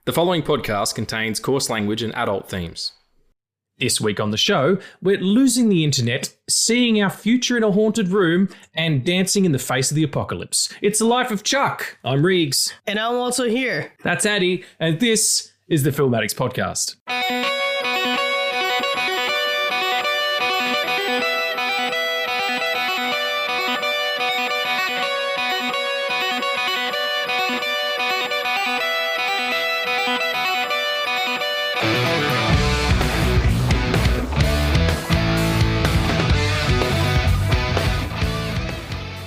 The following podcast contains coarse language and adult themes. This week on the show, we're losing the internet, seeing our future in a haunted room, and dancing in the face of the apocalypse. It's the life of Chuck. I'm Riggs. And I'm also here. That's Addy, and this is the Film Addicts podcast.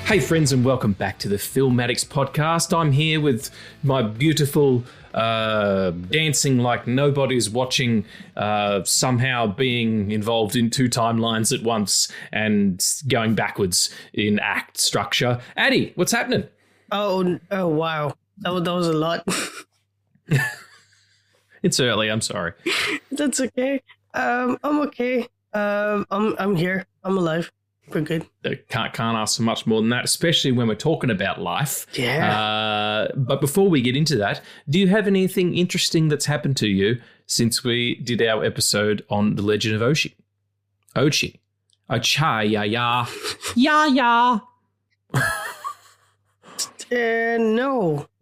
Hey friends, and welcome back to the Film Addicts podcast. I'm here with my beautiful dancing like nobody's watching, somehow being involved in two timelines at once and going backwards in act structure. Addy, what's happening? Oh wow. That was a lot. It's early, I'm sorry. That's okay. I'm okay. I'm here. I'm alive. We're good. Can't ask for much more than that, especially when we're talking about life. Yeah. But before we get into that, do you have anything interesting that's happened to you since we did our episode on The Legend of Ochi? Ochi. Ya.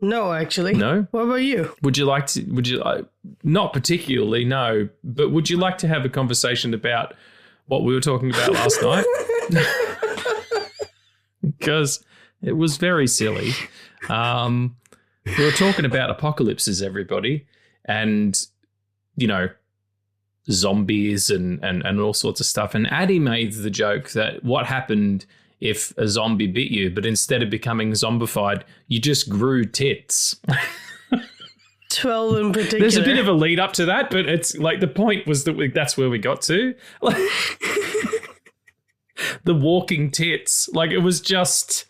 No, actually. No? What about you? Not particularly, no, but would you like to have a conversation about what we were talking about last night? Because it was very silly. We were talking about apocalypses, everybody, and, you know, zombies and all sorts of stuff. And Addy made the joke that what happened if a zombie bit you, but instead of becoming zombified, you just grew tits. 12 in particular. There's a bit of a lead up to that, but it's like the point was that that's where we got to. Like, the walking tits. Like, it was just,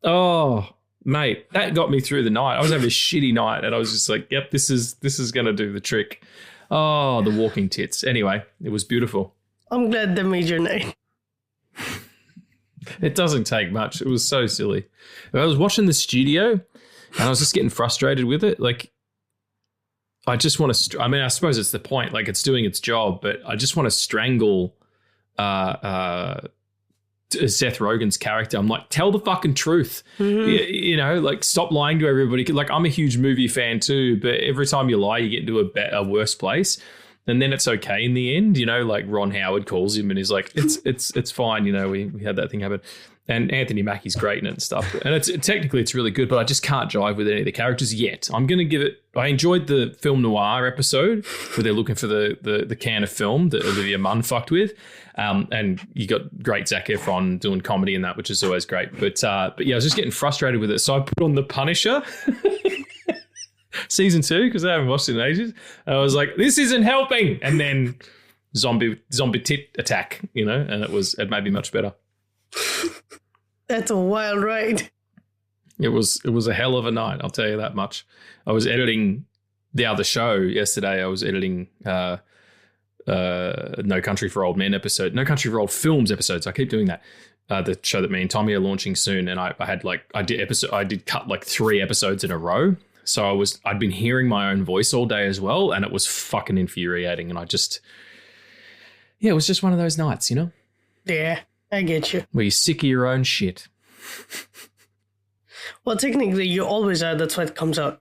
oh, mate, that got me through the night. I was having a shitty night and I was just like, yep, this is going to do the trick. Oh, the walking tits. Anyway, it was beautiful. I'm glad that made your night. It doesn't take much. It was so silly. I was watching the studio and I was just getting frustrated with it. Like, I just want to, I suppose it's the point, like it's doing its job, but I just want to strangle Seth Rogen's character. I'm like, tell the fucking truth. Mm-hmm. You know, like stop lying to everybody. Like, I'm a huge movie fan too, but every time you lie, you get into a worse place. And then it's okay in the end, you know, like Ron Howard calls him and he's like, it's fine. You know, we had that thing happen. And Anthony Mackie's great in it and stuff. And technically it's really good, but I just can't jive with any of the characters yet. I'm going to give it, I enjoyed the film noir episode where they're looking for the can of film that Olivia Munn fucked with. And you got great Zac Efron doing comedy in that, which is always great. But yeah, I was just getting frustrated with it. So I put on The Punisher. Season 2, because I haven't watched it in ages. I was like, this isn't helping. And then zombie tit attack, you know, and it made me much better. That's a wild ride. It was a hell of a night, I'll tell you that much. I was editing the other show yesterday. I was editing No Country for Old Men episode, No Country for Old Films episodes. I keep doing that. The show that me and Tommy are launching soon, and I did cut like 3 episodes in a row. So I'd been hearing my own voice all day as well, and it was fucking infuriating. And it was just one of those nights, you know? Yeah, I get you. Where you're sick of your own shit. Well, technically, you always are. That's why it comes out.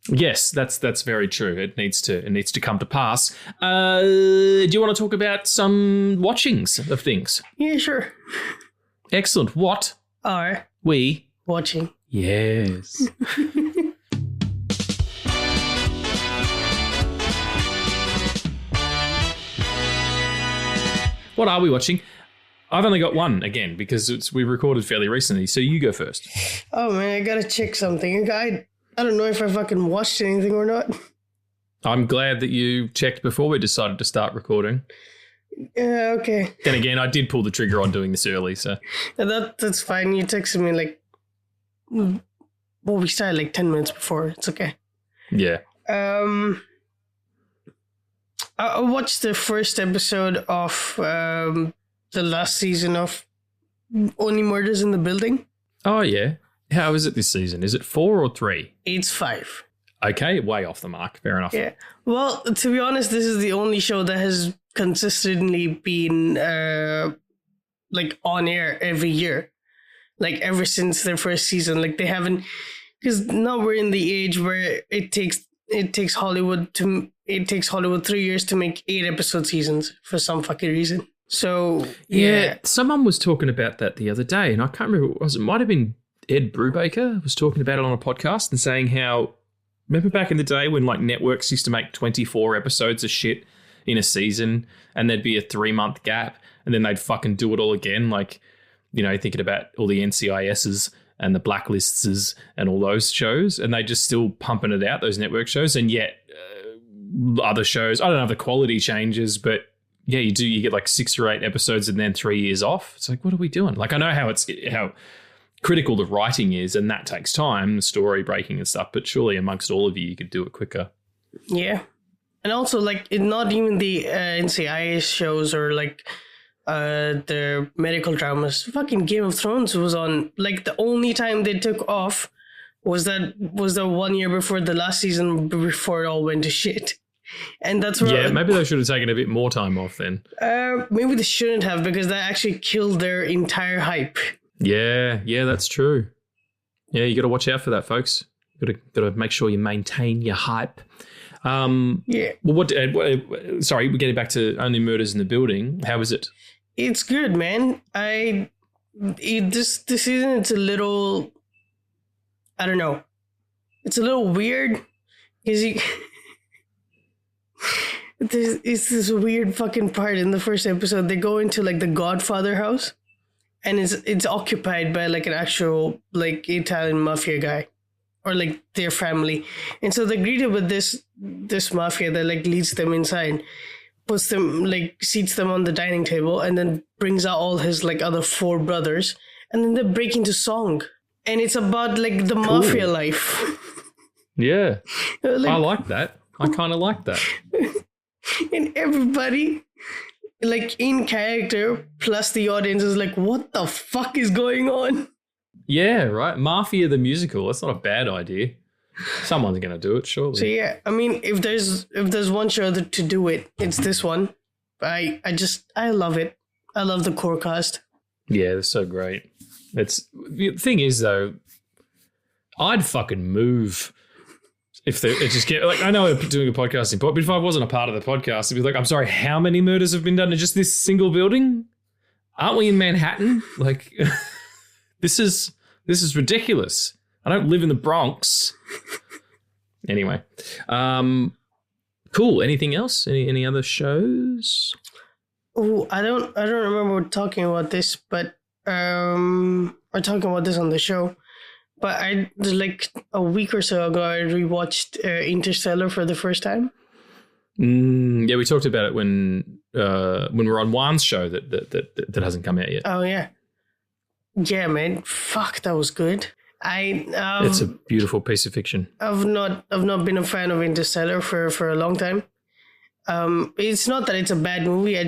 Yes, that's very true. It needs to come to pass. Do you want to talk about some watchings of things? Yeah, sure. Excellent. What are we watching? Yes. What are we watching? I've only got one again because we recorded fairly recently, so you go first. Oh man, I gotta check something. I don't know if I fucking watched anything or not. I'm glad that you checked before we decided to start recording. Yeah, okay. Then again, I did pull the trigger on doing this early, so. That's fine. You texted me like, well, we started like 10 minutes before. It's okay. Yeah. I watched the first episode of the last season of Only Murders in the Building. Oh, yeah. How is it this season? Is it 4 or 3? It's 5. Okay, way off the mark. Fair enough. Yeah. Well, to be honest, this is the only show that has consistently been like on air every year, like ever since their first season. Like they haven't, because now we're in the age where it takes Hollywood 3 years to make 8-episode seasons for some fucking reason. So yeah, someone was talking about that the other day, and I can't remember what it was. It might have been Ed Brubaker was talking about it on a podcast and saying how, remember back in the day when like networks used to make 24 episodes of shit in a season, and there'd be a 3-month gap, and then they'd fucking do it all again. Like, you know, thinking about all the NCISs and the Blacklists and all those shows, and they just still pumping it out, those network shows. And yet other shows, I don't know if the quality changes, but yeah, you get like 6 or 8 episodes and then 3 years off. It's like, what are we doing? Like, I know how critical the writing is, and that takes time, the story breaking and stuff, but surely amongst all of you could do it quicker. Yeah. And also, like, not even the NCIS shows or like the medical dramas. Fucking Game of Thrones was on. Like, the only time they took off was the 1 year before the last season, before it all went to shit. And that's where maybe they should have taken a bit more time off then. Maybe they shouldn't have, because that actually killed their entire hype. Yeah, that's true. Yeah, you got to watch out for that, folks. Got to make sure you maintain your hype. Yeah. Well, sorry, we're getting back to Only Murders in the Building. How is it? It's good, man. This season, it's a little, I don't know. It's a little weird because it's this weird fucking part in the first episode. They go into like the Godfather house, and it's occupied by like an actual like Italian mafia guy, or like their family. And so they're greeted with this mafia that like leads them inside, puts them, like seats them on the dining table, and then brings out all his like other 4 brothers, and then they break into song. And it's about like the mafia life. Yeah. Like, I like that. I kind of like that. And everybody, like in character, plus the audience is like, what the fuck is going on? Yeah, right. Mafia the musical. That's not a bad idea. Someone's going to do it, surely. So yeah, I mean, if there's one show to do it, it's this one. I love it. I love the core cast. Yeah, they're so great. The thing is though, I'd fucking move if it just get like, I know we're doing a podcasting, but if I wasn't a part of the podcast, it'd be like, I'm sorry, how many murders have been done in just this single building? Aren't we in Manhattan? Like, this is ridiculous. I don't live in the Bronx. Anyway, cool. Anything else? Any other shows? Oh, I don't remember talking about this, but or talking about this on the show. But like a week or so ago, I rewatched Interstellar for the first time. Yeah, we talked about it when we're on Juan's show that hasn't come out yet. Oh yeah, yeah, man. Fuck, that was good. It's a beautiful piece of fiction. I've not been a fan of Interstellar for a long time. It's not that it's a bad movie.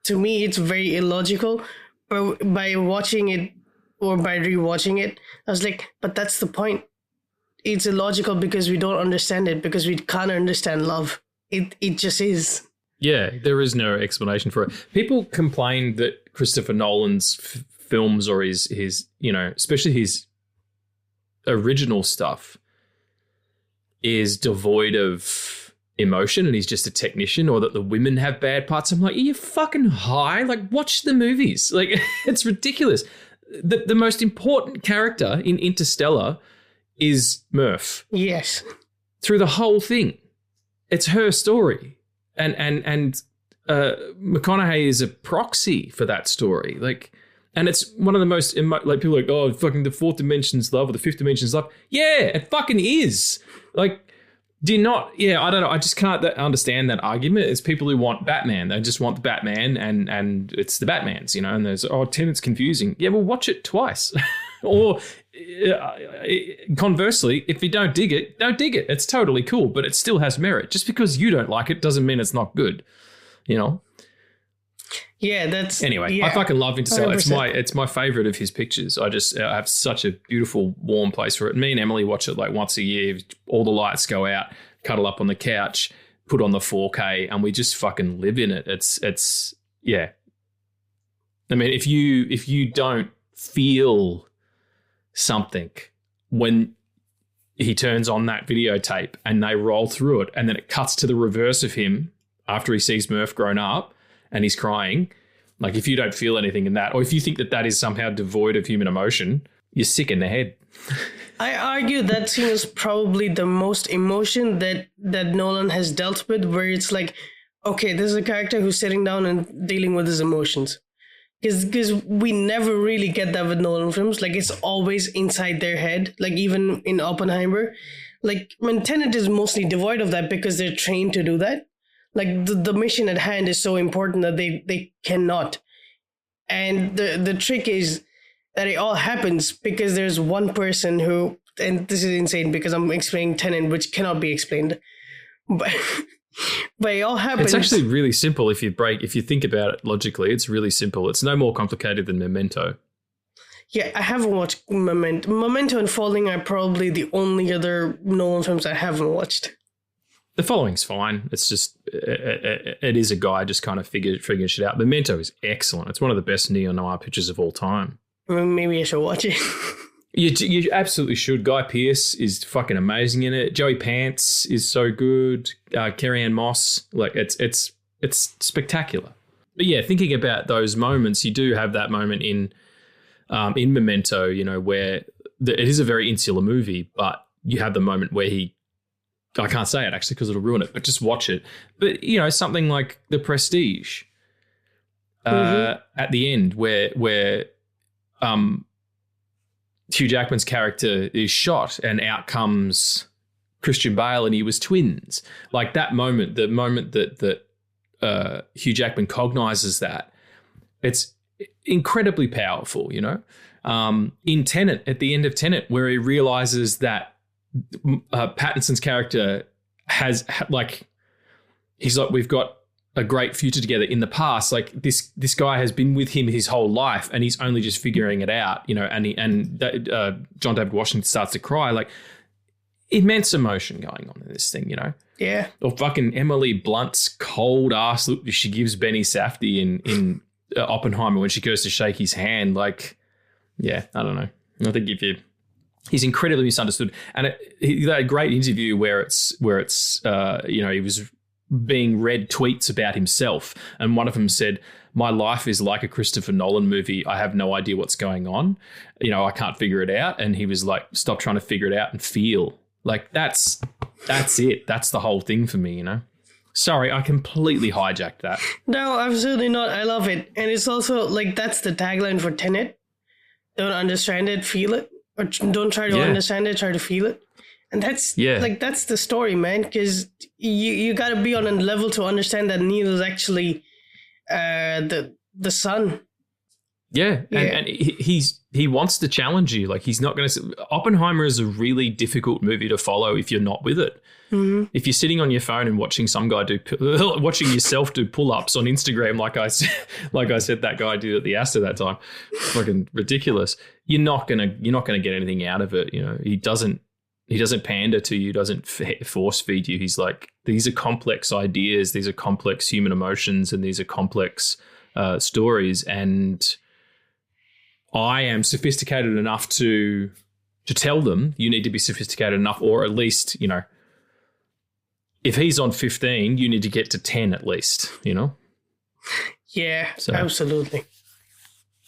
To me, it's very illogical. But by watching it or by rewatching it, I was like, but that's the point. It's illogical because we don't understand it, because we can't understand love. It just is. Yeah, there is no explanation for it. People complain that Christopher Nolan's films or his, you know, especially his original stuff is devoid of emotion and he's just a technician, or that the women have bad parts. I'm like, are you fucking high? Like, watch the movies. Like, it's ridiculous. The most important character in Interstellar is Murph. Yes. Through the whole thing. It's her story. And McConaughey is a proxy for that story. Like, and it's one of the most, like, people are like, oh, fucking the 4th dimension's love or the 5th dimension's love. Yeah, it fucking is. Like, do you not? Yeah, I don't know. I just can't understand that argument. It's people who want Batman. They just want the Batman, and it's the Batmans, you know. And there's Tenet's confusing. Yeah, well, watch it twice. Or conversely, if you don't dig it, don't dig it. It's totally cool, but it still has merit. Just because you don't like it doesn't mean it's not good, you know. Yeah, that's anyway. Yeah, I fucking love Interstellar. 100%. It's my favorite of his pictures. I have such a beautiful, warm place for it. Me and Emily watch it like once a year. All the lights go out, cuddle up on the couch, put on the 4K, and we just fucking live in it. It's yeah. I mean, if you don't feel something when he turns on that videotape and they roll through it, and then it cuts to the reverse of him after he sees Murph grown up and he's crying. Like, if you don't feel anything in that, or if you think that is somehow devoid of human emotion, you're sick in the head. I argue that scene is probably the most emotion that Nolan has dealt with, where it's like, okay, this is a character who's sitting down and dealing with his emotions. Because we never really get that with Nolan films. Like, it's always inside their head. Like, even in Oppenheimer. Like, when Tenet is mostly devoid of that because they're trained to do that. Like, the mission at hand is so important that they cannot. And the trick is that it all happens because there's one person who... And this is insane because I'm explaining Tenet, which cannot be explained. But it all happens. It's actually really simple if you think about it logically. It's really simple. It's no more complicated than Memento. Yeah, I haven't watched Memento. Memento and Falling are probably the only other Nolan films I haven't watched. The Following's fine. It's just it is a guy just kind of figuring shit out. Memento is excellent. It's one of the best neo-noir pictures of all time. Maybe I should watch it. You absolutely should. Guy Pearce is fucking amazing in it. Joey Pants is so good. Carrie-Anne Moss, like it's spectacular. But yeah, thinking about those moments, you do have that moment in Memento, you know, where it is a very insular movie, but you have the moment where I can't say it actually because it'll ruin it, but just watch it. But you know, something like The Prestige at the end, where Hugh Jackman's character is shot and out comes Christian Bale and he was twins. Like that moment, the moment that Hugh Jackman cognizes that, it's incredibly powerful, you know. In Tenet, at the end of Tenet, where he realizes that Pattinson's character he's like, we've got a great future together in the past. Like this guy has been with him his whole life and he's only just figuring it out, you know, John David Washington starts to cry. Like, immense emotion going on in this thing, you know? Yeah. Or fucking Emily Blunt's cold ass look she gives Benny Safdie in Oppenheimer when she goes to shake his hand. Like, yeah, I don't know. I think he's incredibly misunderstood. And he had a great interview where it's you know, he was being read tweets about himself, and one of them said, "My life is like a Christopher Nolan movie. I have no idea what's going on. You know, I can't figure it out." And he was like, "Stop trying to figure it out and feel." Like that's it. That's the whole thing for me, you know. Sorry, I completely hijacked that. No, absolutely not. I love it. And it's also like, that's the tagline for Tenet. Don't understand it, feel it. Or don't try to understand it, try to feel it. And that's that's the story, man. Because you got to be on a level to understand that Neil is actually the son. Yeah, and he wants to challenge you. Like, he's not going to... Oppenheimer is a really difficult movie to follow if you're not with it. Mm-hmm. If you're sitting on your phone and watching some guy watching yourself do pull-ups on Instagram, like I said that guy did at the Astor that time, fucking ridiculous. You're not gonna get anything out of it. You know, he doesn't pander to you, doesn't force feed you. He's like, these are complex ideas, these are complex human emotions, and these are complex stories. And I am sophisticated enough to tell them, you need to be sophisticated enough, or at least, you know, if he's on 15, you need to get to 10 at least, you know? Yeah, so, absolutely.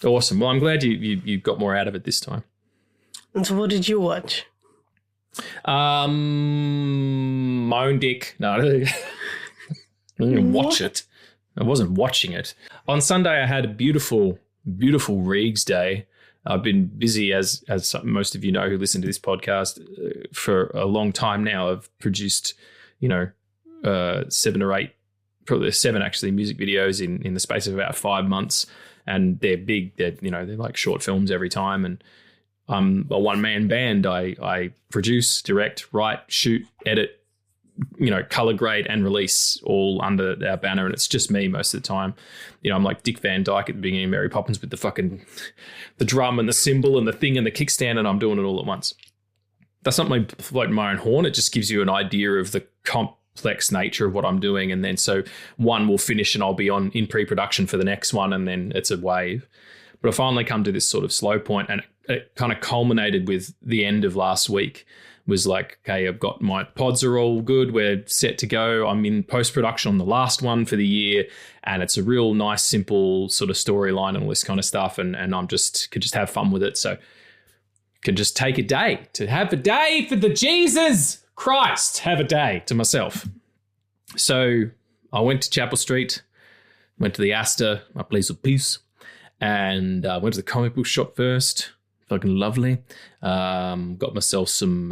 Awesome. Well, I'm glad you got more out of it this time. And so what did you watch? My own dick. No, I didn't even watch it. I wasn't watching it. On Sunday, I had a beautiful Reegs day. I've been busy, as most of you know who listen to this podcast, for a long time now. I've produced, you know, 7 or 8, probably 7 actually, music videos in the space of about 5 months, and they're big. They're like short films every time, and I'm a one-man band. I produce, direct, write, shoot, edit, color grade and release all under our banner, and it's just me most of the time. I'm like Dick Van Dyke at the beginning of Mary Poppins with the drum and the cymbal and the thing and the kickstand, and I'm doing it all at once. That's not my floating my own horn. It just gives you an idea of the complex nature of what I'm doing, and then so one will finish and I'll be in pre-production for the next one, and then it's a wave. But I finally come to this sort of slow point, and it kind of culminated with the end of last week. Was like, okay, I've got my pods are all good. We're set to go. I'm in post-production on the last one for the year, and it's a real nice, simple sort of storyline and all this kind of stuff. And I'm could just have fun with it. So could just take a day to have a day for the Jesus Christ, have a day to myself. So I went to Chapel Street, went to the Astor, my place of peace, and went to the comic book shop first. Fucking lovely. Got myself some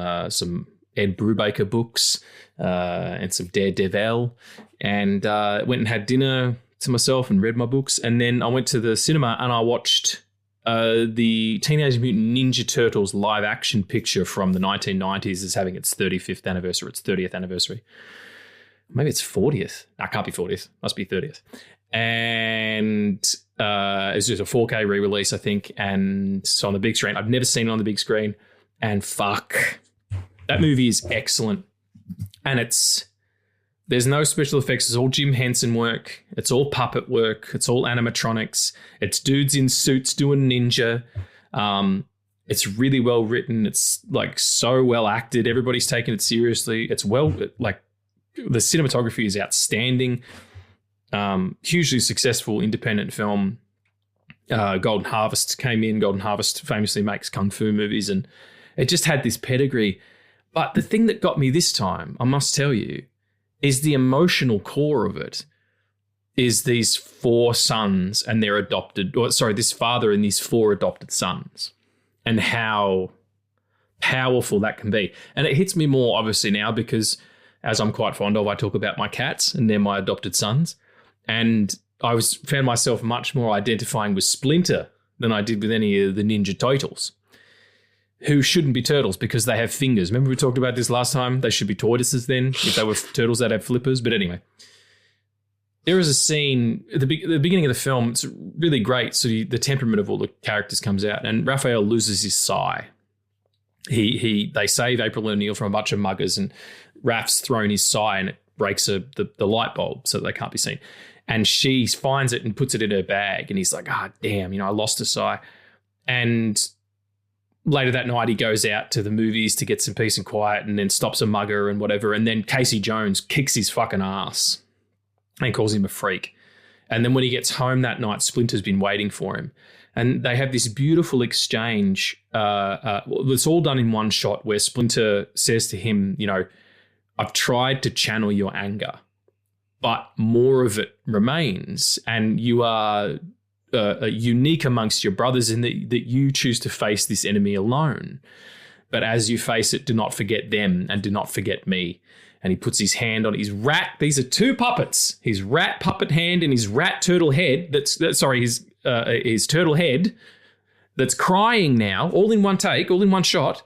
Ed Brubaker books and some Daredevil, and went and had dinner to myself and read my books. And then I went to the cinema and I watched the Teenage Mutant Ninja Turtles live action picture from the 1990s is having its 35th anniversary, its 30th anniversary. Maybe it's 40th. No, it can't be 40th. Must be 30th. And it's just a 4K re-release, I think, and so on the big screen. I've never seen it on the big screen, and fuck, that movie is excellent. And there's no special effects. It's all Jim Henson work. It's all puppet work. It's all animatronics. It's dudes in suits doing ninja. It's really well written. It's like so well acted. Everybody's taking it seriously. It's the cinematography is outstanding. Hugely successful independent film. Golden Harvest came in. Golden Harvest famously makes kung fu movies, and it just had this pedigree. But the thing that got me this time, I must tell you, is the emotional core of it is these four sons and their this father and these four adopted sons, and how powerful that can be. And it hits me more obviously now because, as I'm quite fond of, I talk about my cats and they're my adopted sons. And I found myself much more identifying with Splinter than I did with any of the Ninja Turtles, who shouldn't be turtles because they have fingers. Remember we talked about this last time? They should be tortoises then, if they were turtles that have flippers. But anyway, there is a scene at the beginning of the film. It's really great. So the temperament of all the characters comes out, and Raphael loses his sai. They save April O'Neil from a bunch of muggers, and Raph's thrown his sai and it breaks the light bulb so that they can't be seen. And she finds it and puts it in her bag, and he's like, damn, I lost a sai. And later that night, he goes out to the movies to get some peace and quiet, and then stops a mugger and whatever. And then Casey Jones kicks his fucking ass and calls him a freak. And then when he gets home that night, Splinter's been waiting for him. And they have this beautiful exchange. It's all done in one shot where Splinter says to him, I've tried to channel your anger, but more of it remains. And you are unique amongst your brothers in that you choose to face this enemy alone. But as you face it, do not forget them and do not forget me. And he puts his hand on his rat. These are two puppets. His rat puppet hand and his rat turtle head. His turtle head that's crying now, all in one take, all in one shot.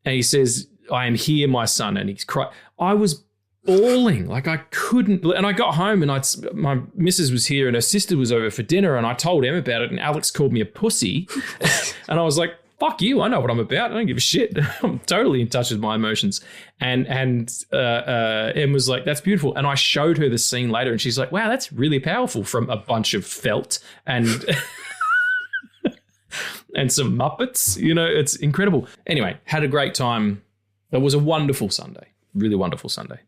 And he says, I am here, my son. And he's crying. I was bawling, like I couldn't. And I got home and my missus was here and her sister was over for dinner, and I told Em about it, and Alex called me a pussy. And I was like, fuck you, I know what I'm about. I don't give a shit. I'm totally in touch with my emotions. And Em was like, that's beautiful. And I showed her the scene later, and she's like, wow, that's really powerful, from a bunch of felt and and some Muppets. It's incredible. Anyway, had a great time. It was a wonderful Sunday. Really wonderful Sunday.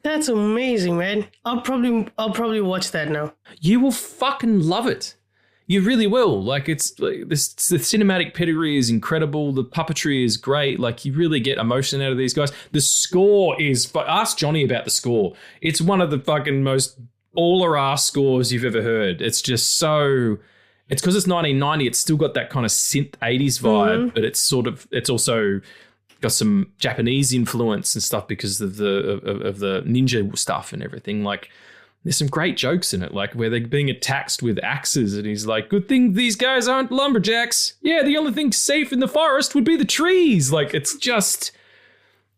That's amazing, man. I'll probably watch that now. You will fucking love it. You really will. Like, the cinematic pedigree is incredible. The puppetry is great. Like, you really get emotion out of these guys. The score is, ask Johnny about the score. It's one of the fucking most all-ass scores you've ever heard. It's just so, it's because it's 1990. It's still got that kind of synth 80s vibe, but it's also got some Japanese influence and stuff because of the ninja stuff and everything. Like, there's some great jokes in it, like where they're being attacked with axes, and he's like, good thing these guys aren't lumberjacks. Yeah, the only thing safe in the forest would be the trees. Like, it's just,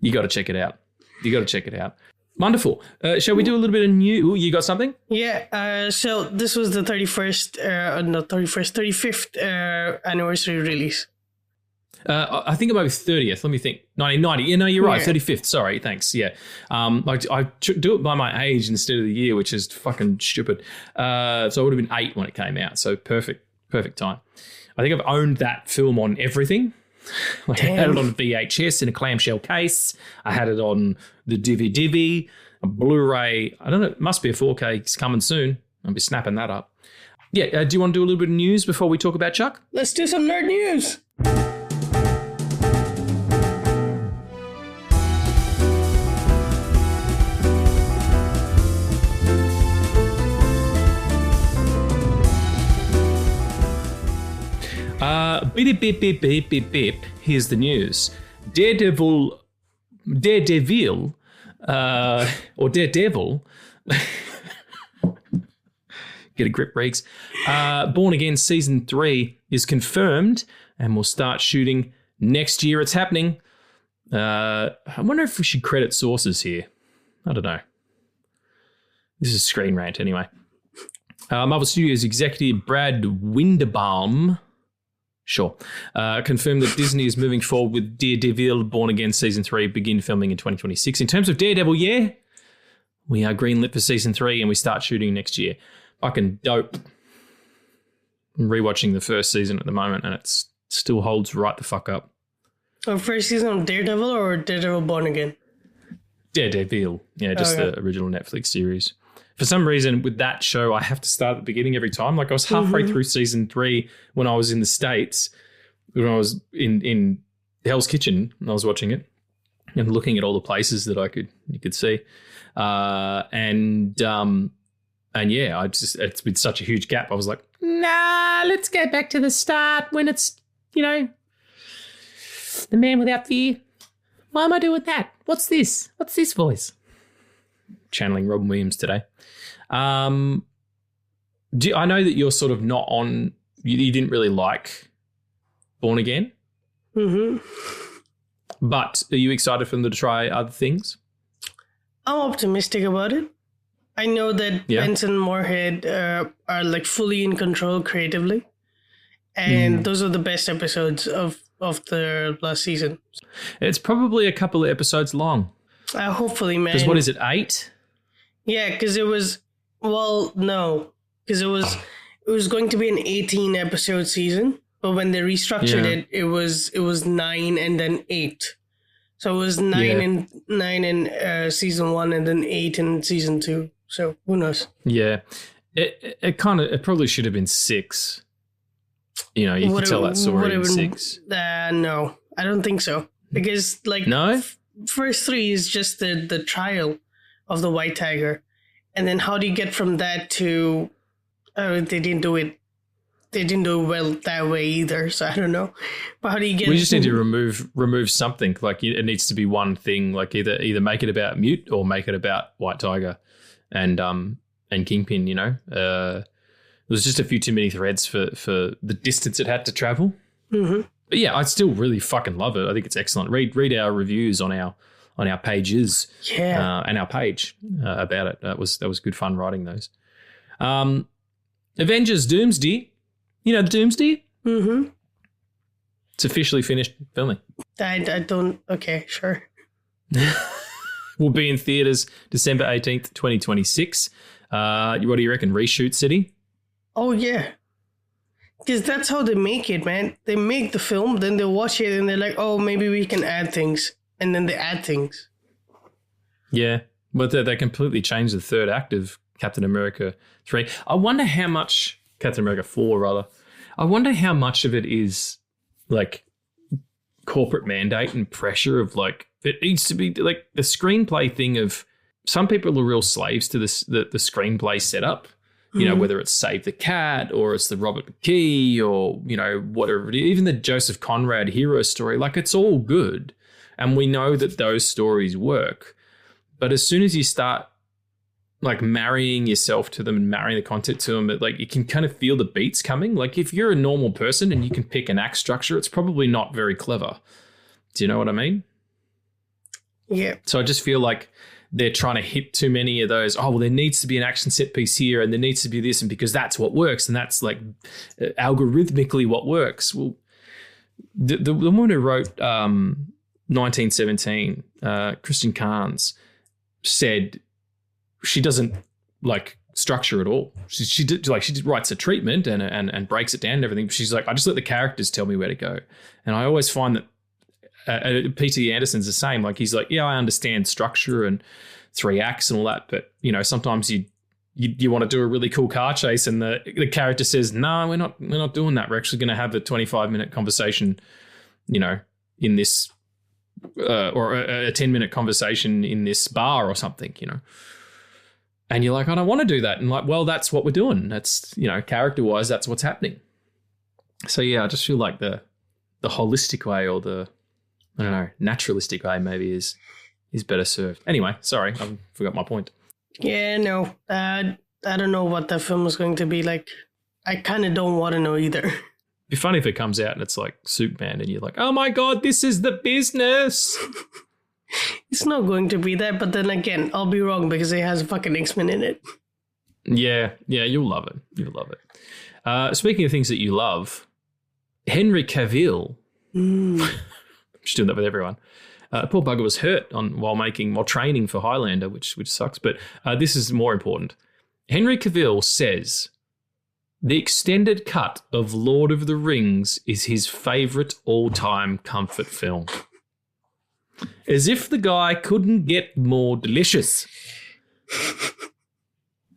you got to check it out. You got to check it out. Wonderful. Shall we do a little bit of new? You got something? Yeah. So this was the 35th anniversary release. I think it might be 30th. Let me think. 1990. Yeah, no, you're right. Yeah. 35th. Sorry. Thanks. Yeah. I do it by my age instead of the year, which is fucking stupid. So it would have been 8 when it came out. So perfect time. I think I've owned that film on everything. I had it on VHS in a clamshell case. I had it on the DVD, a Blu-ray. I don't know. It must be a 4K. It's coming soon. I'll be snapping that up. Yeah. Do you want to do a little bit of news before we talk about Chuck? Let's do some nerd news. Beep, beep, beep, beep, beep, beep. Here's the news. Daredevil, or Daredevil, get a grip, Riggs. Born Again Season 3 is confirmed and will start shooting next year. It's happening. I wonder if we should credit sources here. I don't know. This is Screen Rant anyway. Marvel Studios executive Brad Winderbaum confirmed that Disney is moving forward with Daredevil Born Again Season 3, begin filming in 2026. In terms of Daredevil, yeah, we are greenlit for Season 3 and we start shooting next year. Fucking dope. I'm rewatching the first season at the moment and it still holds right the fuck up. First season of Daredevil or Daredevil Born Again? Daredevil. Yeah, just the original Netflix series. For some reason, with that show, I have to start at the beginning every time. Like I was halfway through Season 3 when I was in the States, when I was in Hell's Kitchen, and I was watching it and looking at all the places that you could see. And yeah, it's been such a huge gap. I was like, nah, let's get back to the start when it's, the Man Without Fear. Why am I doing that? What's this? What's this voice? Channeling Robin Williams today. I know that you're sort of not on. You didn't really like Born Again. Mm-hmm. But are you excited for them to try other things? I'm optimistic about it. I know that Benson and Moorhead are like fully in control creatively, and those are the best episodes of the last season. It's probably a couple of episodes long. Hopefully, man. Because what is it, 8? Yeah, because it was. Well, no, because it was going to be an 18 episode season, but when they restructured it was 9 and then 8. So it was 9 in season 1 and then 8 in season 2. So who knows? Yeah, it probably should have been 6. You could tell that story in 6. No, I don't think so, because first 3 is just the trial of the White Tiger. And then how do you get from that to, they didn't do it well that way either, so I don't know. But how do you get... We just need to remove something. Like it needs to be one thing, like either make it about Mute or make it about White Tiger and Kingpin, There was just a few too many threads for the distance it had to travel. Mm-hmm. But yeah, I still really fucking love it. I think it's excellent. Read our reviews on our pages and our page about it. That was good fun writing those. Avengers Doomsday. Doomsday? Mm-hmm. It's officially finished filming. I don't... Okay, sure. Will be in theaters December 18th, 2026. What do you reckon? Reshoot city? Oh, yeah. Because that's how they make it, man. They make the film, then they watch it, and they're like, oh, maybe we can add things. And then they add things. Yeah, but they completely changed the third act of Captain America 3. I wonder how much... Captain America 4, rather. I wonder how much of it is, like, corporate mandate and pressure of, like... It needs to be, like, the screenplay thing of... Some people are real slaves to this the screenplay setup. Whether it's Save the Cat or it's the Robert McKee or, whatever it is. Even the Joseph Conrad hero story. Like, it's all good. And we know that those stories work. But as soon as you start, like, marrying yourself to them and marrying the content to them, like, you can kind of feel the beats coming. Like, if you're a normal person and you can pick an act structure, it's probably not very clever. Do you know what I mean? Yeah. So I just feel like they're trying to hit too many of those. Oh, well, there needs to be an action set piece here, and there needs to be this, and because that's what works, and that's like algorithmically what works. Well, the woman who wrote 1917, Kristen Carnes, said she doesn't like structure at all. She writes a treatment and breaks it down and everything. But she's like, I just let the characters tell me where to go. And I always find that P.T. Anderson's the same. Like, he's like, yeah, I understand structure and 3 acts and all that, but sometimes you want to do a really cool car chase, and the character says, no, we're not doing that. We're actually going to have a 25-minute conversation, in this, or a 10-minute conversation in this bar or something, And you're like, I don't want to do that. And like, well, that's what we're doing. That's, character-wise, that's what's happening. So yeah, I just feel like the holistic way, or the, I don't know, naturalistic way maybe is better served. Anyway, sorry, I forgot my point. Yeah, no, I don't know what that film is going to be like. I kind of don't want to know either. It'd be funny if it comes out and it's like Superman and you're like, oh my God, this is the business. It's not going to be that, but then again, I'll be wrong because it has fucking X-Men in it. Yeah, you'll love it. You'll love it. Speaking of things that you love, Henry Cavill. I'm just doing that with everyone. Poor bugger was hurt while training for Highlander, which sucks. But this is more important. Henry Cavill says the extended cut of Lord of the Rings is his favourite all-time comfort film. As if the guy couldn't get more delicious.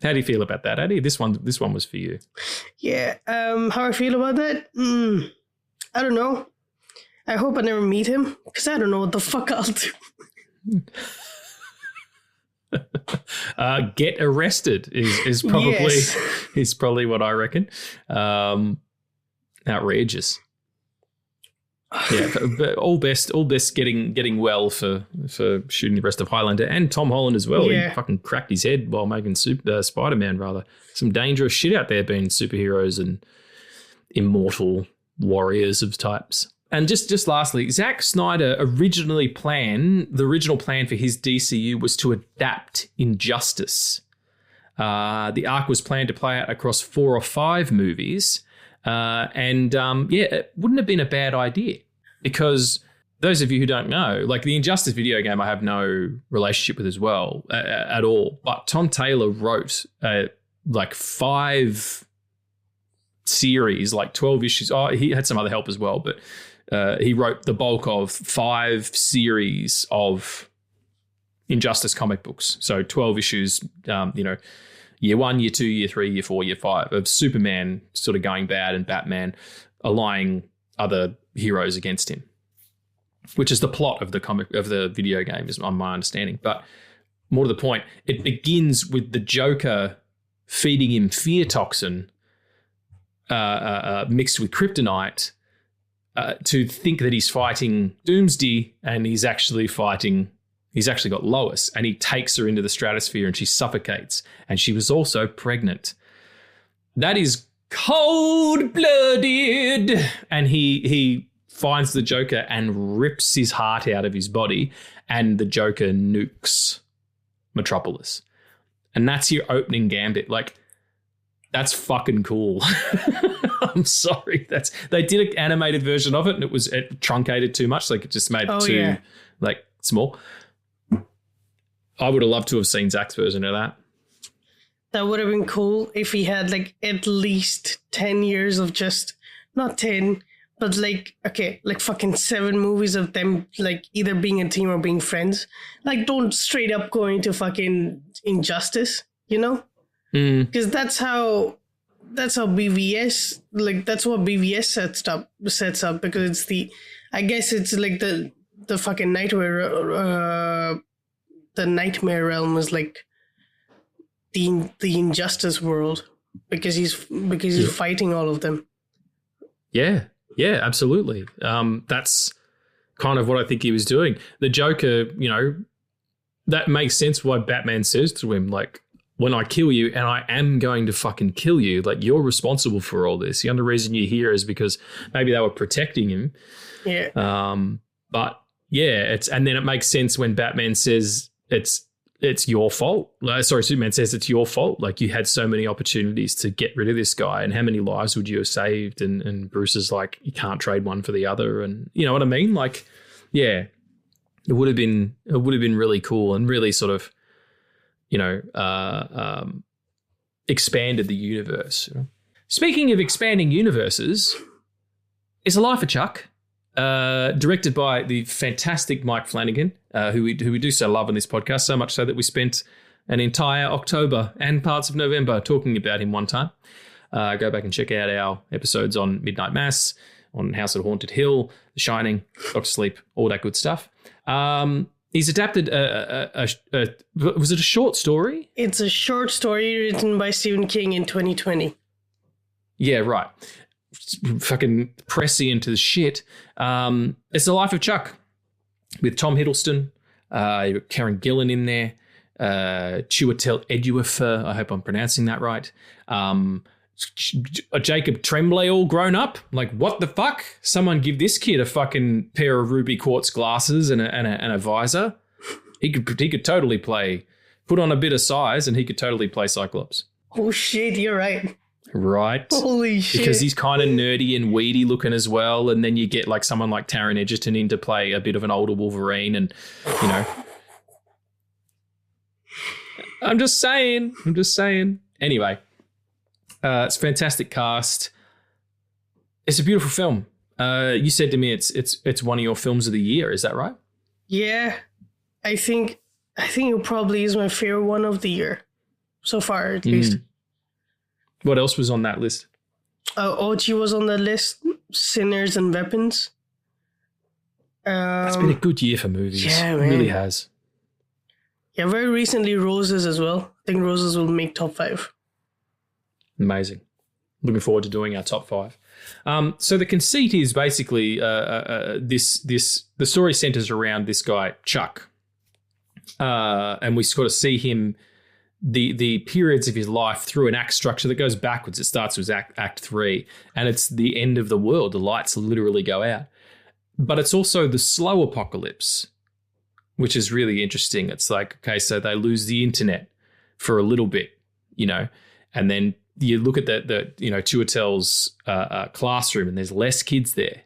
How do you feel about that, Addy? This one was for you. Yeah. How I feel about that? I don't know. I hope I never meet him, because I don't know what the fuck I'll do. Get arrested is probably what I reckon. Outrageous. Yeah, but all best getting well for shooting the rest of Highlander, and Tom Holland as well. Yeah. He fucking cracked his head while making Spider-Man, rather. Some dangerous shit out there being superheroes and immortal warriors of types. And just lastly, Zack Snyder the original plan for his DCU was to adapt Injustice. The arc was planned to play out across 4 or 5 movies. It wouldn't have been a bad idea, because those of you who don't know, like the Injustice video game, I have no relationship with as well at all. But Tom Taylor wrote 5 series, like 12 issues. Oh, he had some other help as well, but he wrote the bulk of 5 series of Injustice comic books. So 12 issues, year 1, year 2, year 3, year 4, year 5 of Superman sort of going bad and Batman allying other heroes against him, which is the plot of the video game, is my understanding. But more to the point, it begins with the Joker feeding him fear toxin mixed with kryptonite to think that he's fighting Doomsday, and he's actually got Lois, and he takes her into the stratosphere and she suffocates, and she was also pregnant. That is cold-blooded. And he finds the Joker and rips his heart out of his body, and the Joker nukes Metropolis. And that's your opening gambit. Like, that's fucking cool. I'm sorry. They did an animated version of it, and it truncated too much. Like, it just made it too small. I would have loved to have seen Zach's version of that. That would have been cool if he had at least 10 years of just, not 10, but fucking 7 movies of them either being a team or being friends. Don't straight up go into fucking Injustice, Because that's how BVS, that's what BVS sets up, because it's the fucking nightmare, the nightmare realm is the Injustice world, because he's fighting all of them. Yeah, absolutely. That's kind of what I think he was doing. The Joker, that makes sense why Batman says to him, when I kill you, and I am going to fucking kill you, you're responsible for all this. The only reason you're here is because maybe they were protecting him. Yeah. But yeah, and then it makes sense when Batman says it's it's your fault. Superman says it's your fault. Like, you had so many opportunities to get rid of this guy, and how many lives would you have saved? And Bruce is like, you can't trade one for the other. And you know what I mean? Like, yeah, it would have been really cool and really sort of, you know, expanded the universe. You know? Speaking of expanding universes, is A Life of Chuck, directed by the fantastic Mike Flanagan, who we do so love on this podcast, so much so that we spent an entire October and parts of November talking about him one time. Go back and check out our episodes on Midnight Mass, on House of Haunted Hill, The Shining, Doctor Sleep, all that good stuff. He's adapted was it a short story? It's a short story written by Stephen King in 2020. Yeah, right. Fucking prescient to the shit. It's The Life of Chuck with Tom Hiddleston, Karen Gillan in there, Chiwetel Ejiofor, I hope I'm pronouncing that right. Jacob Tremblay all grown up. Like, what the fuck? Someone give this kid a fucking pair of ruby quartz glasses and a visor. He could totally put on a bit of size, and he could totally play Cyclops. Oh shit, you're right. Right. Holy shit. Because he's kind of nerdy and weedy looking as well. And then you get like someone like Taron Egerton in to play a bit of an older Wolverine. And, you know, I'm just saying. Anyway, it's a fantastic cast. It's a beautiful film. You said to me it's one of your films of the year. Is that right? Yeah. I think it probably is my favorite one of the year so far, at least. What else was on that list? OG was on the list. Sinners and Weapons. It's been a good year for movies. Yeah, man. It really has. Yeah, very recently Roses as well. I think Roses will make top 5. Amazing. Looking forward to doing our top 5. So the conceit is basically the story centers around this guy, Chuck. And we sort of see him the periods of his life through an act structure that goes backwards. It starts with act 3, and it's the end of the world. The lights literally go out. But it's also the slow apocalypse, which is really interesting. It's like, okay, so they lose the internet for a little bit, you know, and then you look at the you know, Chiwetel's classroom, and there's less kids there.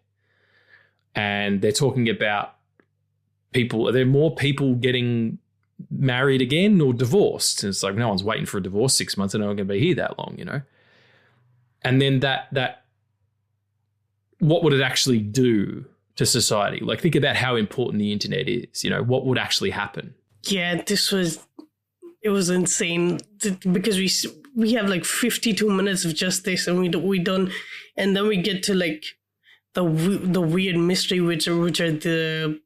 And they're talking about people. Are there more people getting married again or divorced? And it's like, no one's waiting for a divorce 6 months. They're not going to be here that long, you know? And then that what would it actually do to society? Like, think about how important the internet is, you know, what would actually happen? Yeah, it was insane because we have like 52 minutes of just this, and we done, and then we get to like the weird mystery, which are the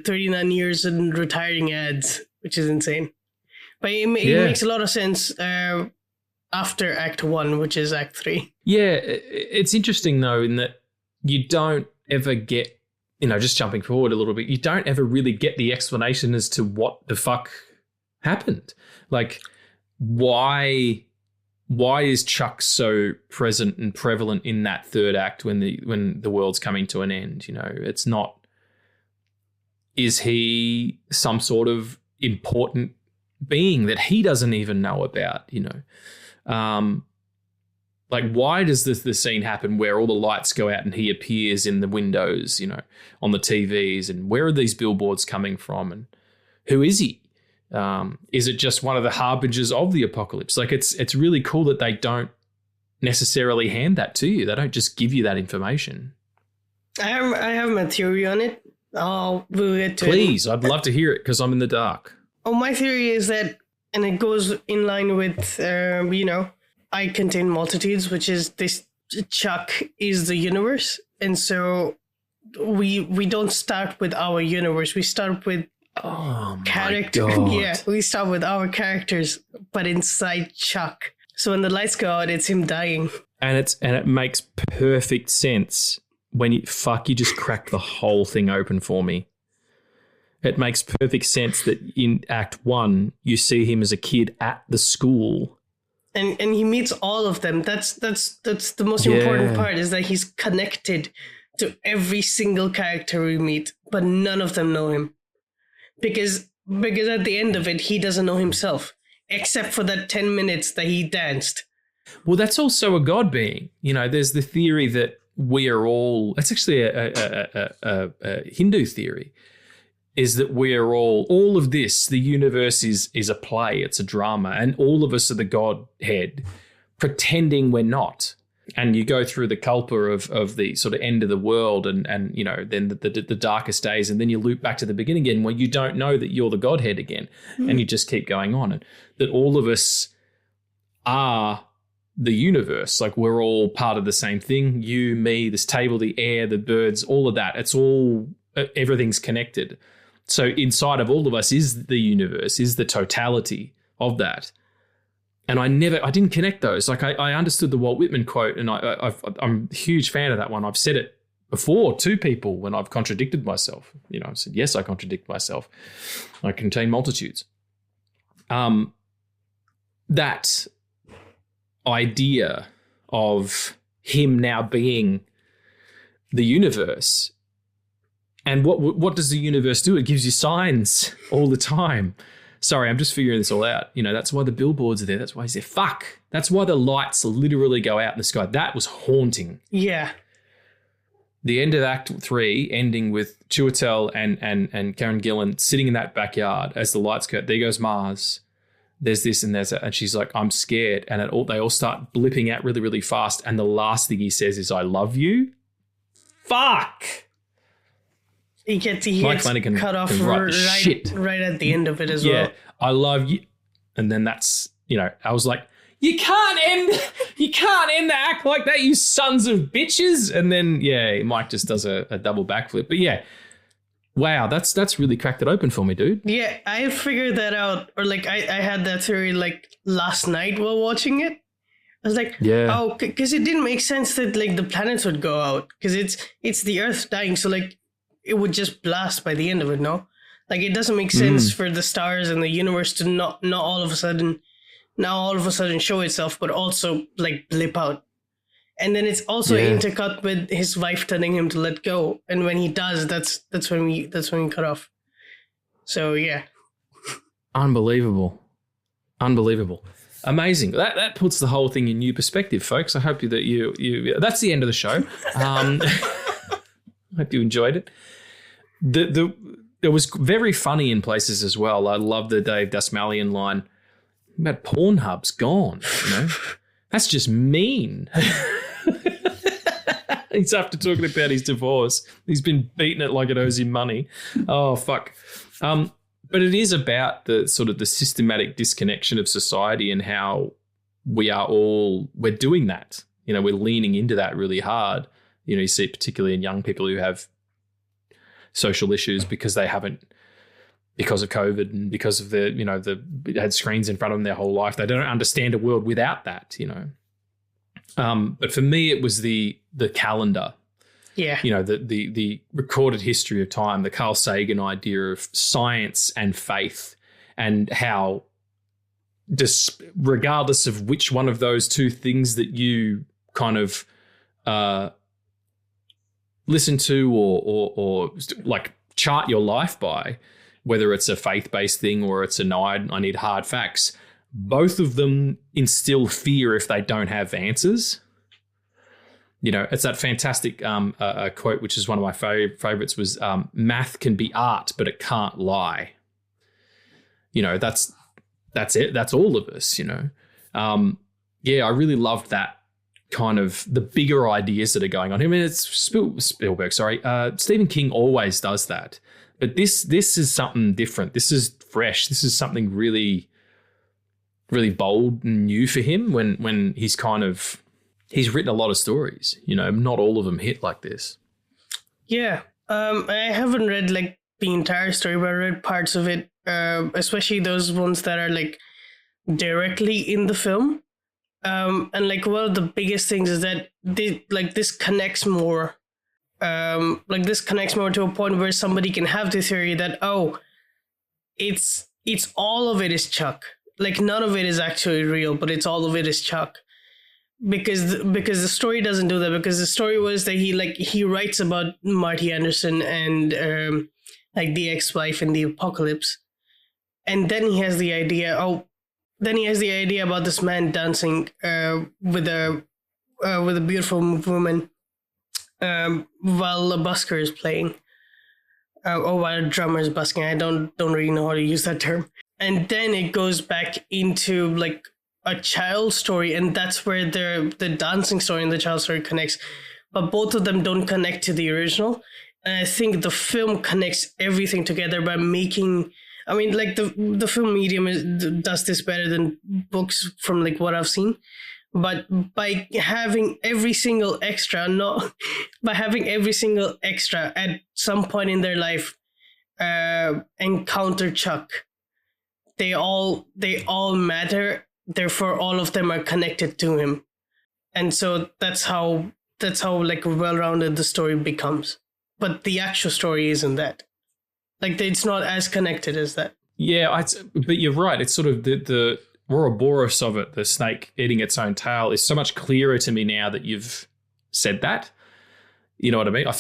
39 years and retiring ads, which is insane. But it makes a lot of sense after Act 1, which is Act 3. Yeah, it's interesting, though, in that you don't ever get, you know, just jumping forward a little bit, you don't ever really get the explanation as to what the fuck happened. Like, why is Chuck so present and prevalent in that third act when the world's coming to an end? You know, it's not, is he some sort of important being that he doesn't even know about, you know? Like, why does the scene happen where all the lights go out and he appears in the windows, you know, on the TVs, and where are these billboards coming from, and who is he? Is it just one of the harbingers of the apocalypse? Like, it's really cool that they don't necessarily hand that to you. They don't just give you that information. I have my theory on it. We'll get to Please, I'd love to hear it because I'm in the dark. Oh, my theory is that, and it goes in line with, you know, I contain multitudes, which is this Chuck is the universe. And so we don't start with our universe. We start with character. Yeah, we start with our characters, but inside Chuck. So when the lights go out, it's him dying. And it makes perfect sense when you just cracked the whole thing open for me. It makes perfect sense that in Act 1, you see him as a kid at the school. And he meets all of them. That's the most important part, is that he's connected to every single character we meet, but none of them know him. Because Because at the end of it, he doesn't know himself, except for that 10 minutes that he danced. Well, that's also a God being. You know, there's the theory that we are all, that's actually a Hindu theory, is that we are all of this, the universe is a play, it's a drama, and all of us are the Godhead pretending we're not. And you go through the kalpa of the sort of end of the world and you know, then the darkest days, and then you loop back to the beginning again where you don't know that you're the Godhead again, and you just keep going on. And that all of us are the universe, like we're all part of the same thing. You, me, this table, the air, the birds, all of that. It's all, everything's connected. So inside of all of us is the universe, is the totality of that. And I didn't connect those. Like I understood the Walt Whitman quote, and I'm a huge fan of that one. I've said it before to people when I've contradicted myself. You know, I said, yes, I contradict myself. I contain multitudes. That idea of him now being the universe, and what does the universe do? It gives you signs all the time. Sorry, I'm just figuring this all out. You know, that's why the billboards are there. That's why he's there. Fuck. That's why the lights literally go out in the sky. That was haunting. Yeah. The end of Act 3, ending with Chiwetel and Karen Gillan sitting in that backyard as the lights go. There goes Mars. There's this and there's that. And she's like, I'm scared. And they all start blipping out really, really fast. And the last thing he says is, I love you. Fuck. He gets Flanagan cut off right at the end of it as well. Yeah, I love you. And then that's, you know, I was like, you can't end the act like that, you sons of bitches. And then, yeah, Mike just does a double backflip. But yeah, wow, that's really cracked it open for me, dude. Yeah, I figured that out. Or like I had that theory like last night while watching it. I was like, oh, because it didn't make sense that like the planets would go out because it's the Earth dying. So like it would just blast by the end of it, no? Like it doesn't make sense for the stars and the universe to not all of a sudden show itself, but also like blip out. And then it's also intercut with his wife telling him to let go. And when he does, that's when we cut off. So yeah. Unbelievable. Amazing. That puts the whole thing in new perspective, folks. I hope that you that's the end of the show. Hope you enjoyed it. It was very funny in places as well. I love the Dave Dasmalian line about Pornhub's gone. You know, that's just mean. He's after talking about his divorce. He's been beating it like it owes him money. Oh fuck. But it is about the sort of the systematic disconnection of society and how we're doing that. You know, we're leaning into that really hard. You know, you see it particularly in young people who have social issues because of COVID and because of they had screens in front of them their whole life. They don't understand a world without that, you know. But for me, it was the calendar. Yeah. You know, the recorded history of time, the Carl Sagan idea of science and faith, and how regardless of which one of those two things that you kind of listen to or like chart your life by, whether it's a faith-based thing or it's I need hard facts, both of them instill fear if they don't have answers. You know, it's that fantastic quote, which is one of my favorites, was math can be art, but it can't lie. You know, that's it. That's all of us, you know. I really loved that kind of the bigger ideas that are going on. I mean, it's Spielberg, sorry. Stephen King always does that. But this is something different. This is fresh. This is something really, really bold and new for him when he's written a lot of stories. You know, not all of them hit like this. Yeah. I haven't read like the entire story, but I read parts of it, especially those ones that are like directly in the film. And like one of the biggest things is that this connects more. This connects more to a point where somebody can have the theory that, it's all of it is Chuck. Like none of it is actually real, but it's all of it is Chuck. Because the story doesn't do that, because the story was that he writes about Marty Anderson and like the ex-wife in the apocalypse, And then he has the idea. Then he has the idea about this man dancing with a beautiful woman while a busker is playing, or while a drummer is busking. I don't really know how to use that term. And then it goes back into like a child story, and that's where the dancing story and the child story connects. But both of them don't connect to the original. And I think the film connects everything together by making. I mean, like the film medium does this better than books from like what I've seen. But by having every single extra at some point in their life encounter Chuck, they all matter. Therefore, all of them are connected to him, and so that's how like well-rounded the story becomes. But the actual story isn't that. Like, it's not as connected as that. Yeah, but you're right. It's sort of the Ouroboros of it, the snake eating its own tail, is so much clearer to me now that you've said that. You know what I mean? I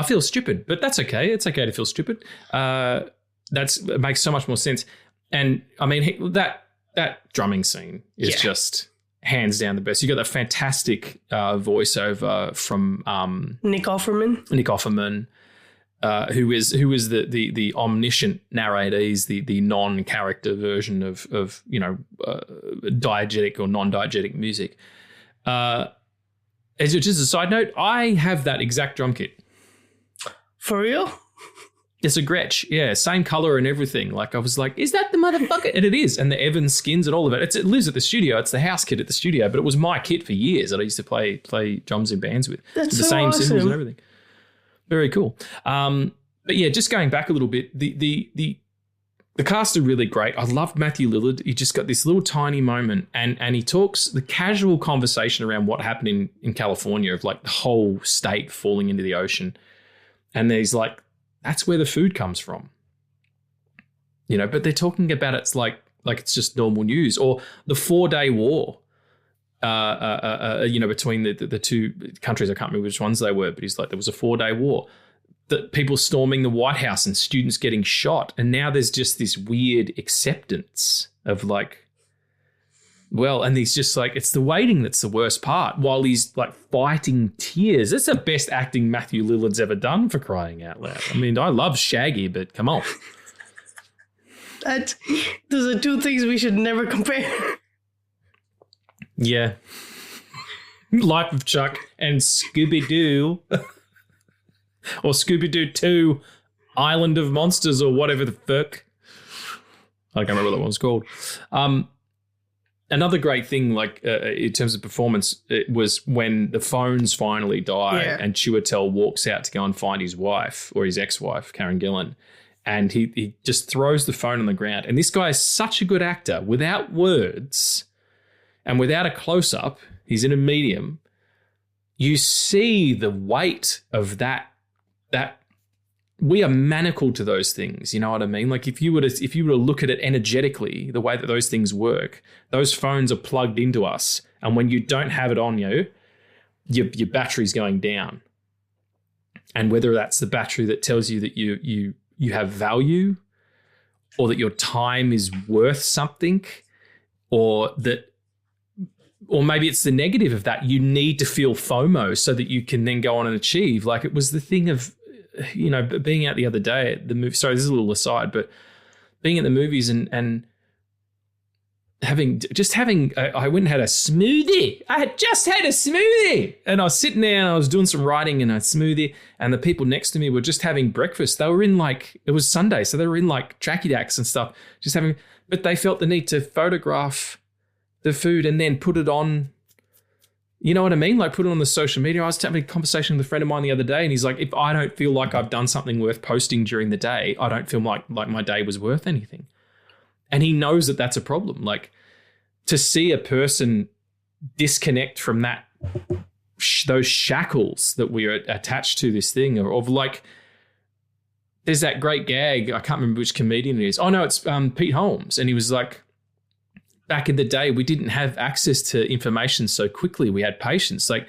feel stupid, but that's okay. It's okay to feel stupid. It makes so much more sense. And I mean, that drumming scene is just hands down the best. You got that fantastic voiceover from Nick Offerman. Who is the omniscient narrator. He's the non-character version of diegetic or non-diegetic music. As just a side note, I have that exact drum kit. For real? It's a Gretsch, yeah, same color and everything. Like, I was like, is that the motherfucker? And it is, and the Evans skins and all of it. It lives at the studio. It's the house kit at the studio, but it was my kit for years that I used to play drums in bands with. That's the so same awesome. cymbals and everything. Very cool. But yeah, just going back a little bit, the cast are really great. I love Matthew Lillard. He just got this little tiny moment, and he talks the casual conversation around what happened in California, of like the whole state falling into the ocean. And he's like, that's where the food comes from. You know, but they're talking about it's like it's just normal news. Or the 4-day war, between the two countries. I can't remember which ones they were, but he's like, there was a 4-day war. The people storming the White House and students getting shot. And now there's just this weird acceptance of like, well, and he's just like, it's the waiting that's the worst part, while he's like fighting tears. That's the best acting Matthew Lillard's ever done, for crying out loud. I mean, I love Shaggy, but come on. Those are two things we should never compare. Yeah. Life of Chuck and Scooby-Doo. Or Scooby-Doo 2, Island of Monsters, or whatever the fuck. I can't remember what that one's called. Another great thing, like in terms of performance, it was when the phones finally die and Chiwetel walks out to go and find his wife, or his ex-wife, Karen Gillan, and he just throws the phone on the ground. And this guy is such a good actor, without words and without a close-up. He's in a medium. You see the weight of that we are manacled to those things, you know what I mean? Like, if you were to look at it energetically, the way that those things work, those phones are plugged into us, and when you don't have it on you, your battery's going down. And whether that's the battery that tells you that you have value, or that your time is worth something, or maybe it's the negative of that. You need to feel FOMO so that you can then go on and achieve. Like, it was the thing of, you know, being out the other day at the movie. Sorry, this is a little aside, but being at the movies and having, I went and had a smoothie. I had just had a smoothie, and I was sitting there and I was doing some writing and a smoothie, and the people next to me were just having breakfast. They were in it was Sunday, so they were in like tracky dacks and stuff, but they felt the need to photograph the food and then put it on. You know what I mean? Like, put it on the social media. I was having a conversation with a friend of mine the other day, and he's like, if I don't feel like I've done something worth posting during the day, I don't feel like my day was worth anything. And he knows that that's a problem. Like, to see a person disconnect from that, those shackles that we are attached to this thing, of like, there's that great gag. I can't remember which comedian it is. Oh no, it's Pete Holmes. And he was like, back in the day, we didn't have access to information so quickly. We had patience. Like,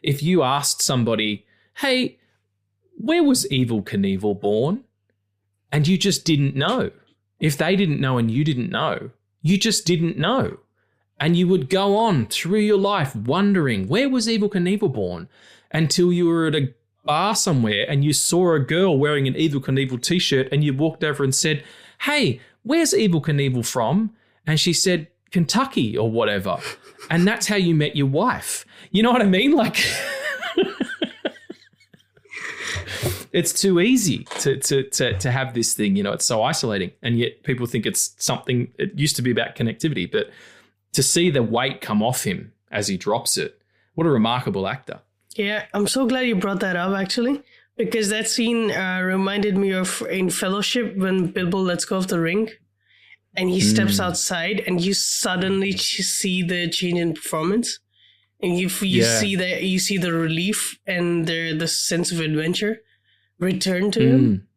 if you asked somebody, hey, where was Evel Knievel born? And you just didn't know. if they didn't know and you didn't know, you just didn't know. And you would go on through your life wondering, where was Evel Knievel born? Until you were at a bar somewhere and you saw a girl wearing an Evel Knievel t-shirt and you walked over and said, hey, where's Evel Knievel from? And she said, Kentucky or whatever. And that's how you met your wife. You know what I mean? Like, it's too easy to have this thing, you know, it's so isolating. And yet people think it's something, it used to be about connectivity, but to see the weight come off him as he drops it, what a remarkable actor. Yeah, I'm so glad you brought that up, actually, because that scene reminded me of in Fellowship when Bilbo lets go of the ring and he steps outside and you suddenly see the change in performance. And you see the relief and the sense of adventure return to him.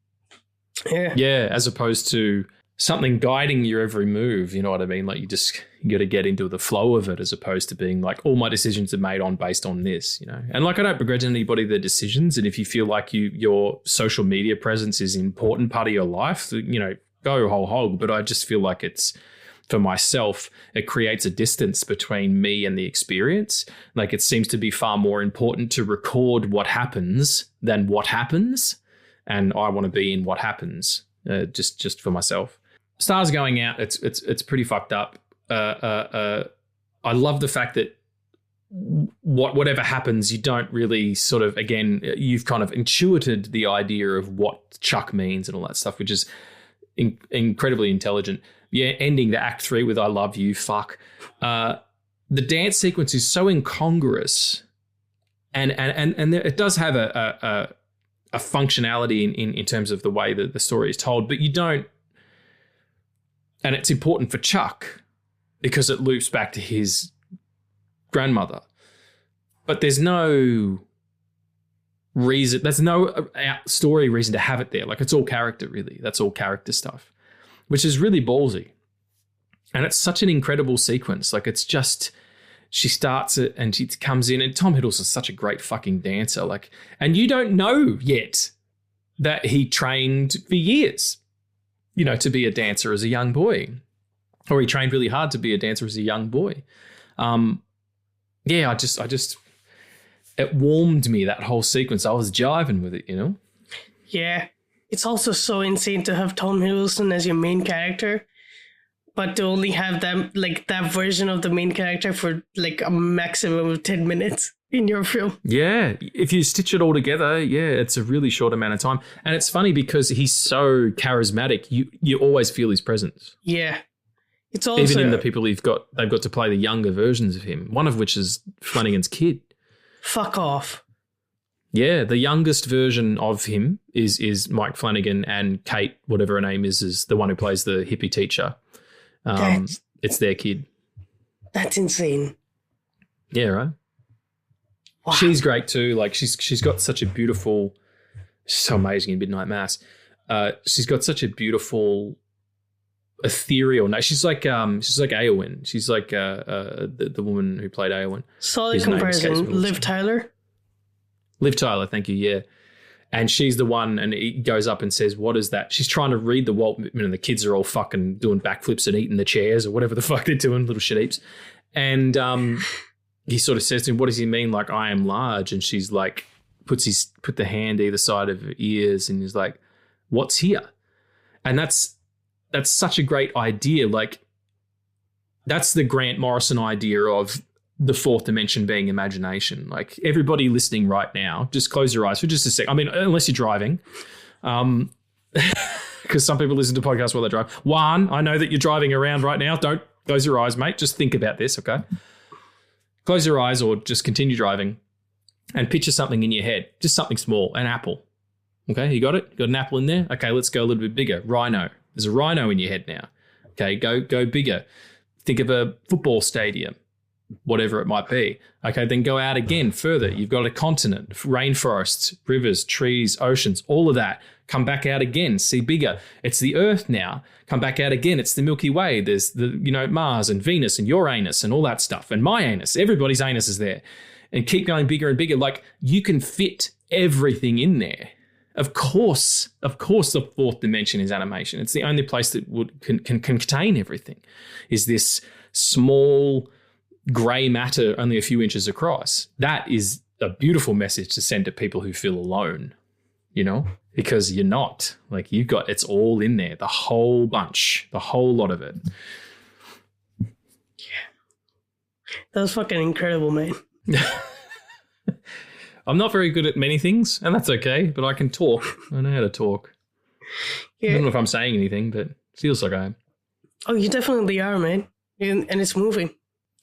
Yeah, as opposed to something guiding your every move, you know what I mean? Like you got to get into the flow of it as opposed to being like, all my decisions are made based on this, you know? And like, I don't begrudge anybody their decisions. And if you feel like your social media presence is an important part of your life, you know, go whole hog. But I just feel like it's, for myself, it creates a distance between me and the experience. Like it seems to be far more important to record what happens than what happens. And I want to be in what happens, just for myself. Stars going out, it's pretty fucked up. I love the fact that whatever happens, you don't really sort of, again, you've kind of intuited the idea of what Chuck means and all that stuff, which is incredibly intelligent. Yeah, ending the act 3 with "I love you, fuck." The dance sequence is so incongruous, and it does have a functionality in terms of the way that the story is told, but you don't. And it's important for Chuck because it loops back to his grandmother, but there's no reason. There's no story reason to have it there. Like it's all character, really. That's all character stuff, which is really ballsy. And it's such an incredible sequence. Like it's just, she starts it and she comes in, and Tom Hiddleston's such a great fucking dancer. Like, and you don't know yet that he trained for years, you know, to be a dancer as a young boy, or he trained really hard to be a dancer as a young boy. I just, it warmed me, that whole sequence. I was jiving with it, you know? Yeah. It's also so insane to have Tom Hiddleston as your main character, but to only have them, like that version of the main character for like a maximum of 10 minutes in your film. Yeah. If you stitch it all together, it's a really short amount of time. And it's funny because he's so charismatic. You always feel his presence. Yeah. It's also, even in the people they've got to play the younger versions of him, one of which is Flanagan's kid. Fuck off. Yeah, the youngest version of him is Mike Flanagan, and Kate, whatever her name is the one who plays the hippie teacher. It's their kid. That's insane. Yeah, right? Wow. She's great too. Like she's got such a beautiful, so amazing in Midnight Mass. She's got such a beautiful ethereal. No, she's like Eowyn. She's like the woman who played Eowyn. Solid comparison. Liv Tyler. Liv Tyler, thank you. Yeah, and she's the one, and he goes up and says, "What is that?" She's trying to read the Walt Whitman, and the kids are all fucking doing backflips and eating the chairs or whatever the fuck they're doing, little shit heaps. And he sort of says to him, "What does he mean? Like, I am large?" And she's like, put the hand either side of her ears, and he's like, "What's here?" And that's such a great idea. Like, that's the Grant Morrison idea of the fourth dimension being imagination. Like, everybody listening right now, just close your eyes for just a sec. I mean, unless you're driving, because some people listen to podcasts while they drive. Juan, I know that you're driving around right now. Don't close your eyes, mate. Just think about this, okay? Close your eyes or just continue driving and picture something in your head, just something small, an apple. Okay, you got it? Got an apple in there? Okay, let's go a little bit bigger. Rhino. There's a rhino in your head now. Okay, go bigger. Think of a football stadium, whatever it might be. Okay, then go out again further. You've got a continent, rainforests, rivers, trees, oceans, all of that. Come back out again, see bigger. It's the Earth now. Come back out again. It's the Milky Way. There's Mars and Venus and Uranus and all that stuff. And my anus, everybody's anus is there. And keep going bigger and bigger. Like, you can fit everything in there. Of course, the fourth dimension is animation. It's the only place that can contain everything. Is this small grey matter only a few inches across? That is a beautiful message to send to people who feel alone, you know, because you're not. Like, you've got, it's all in there, the whole bunch, the whole lot of it. That was fucking incredible, man. I'm not very good at many things, and that's okay, but I can talk. I know how to talk. Yeah. I don't know if I'm saying anything, but it feels like I am. Oh, you definitely are, man. And it's moving.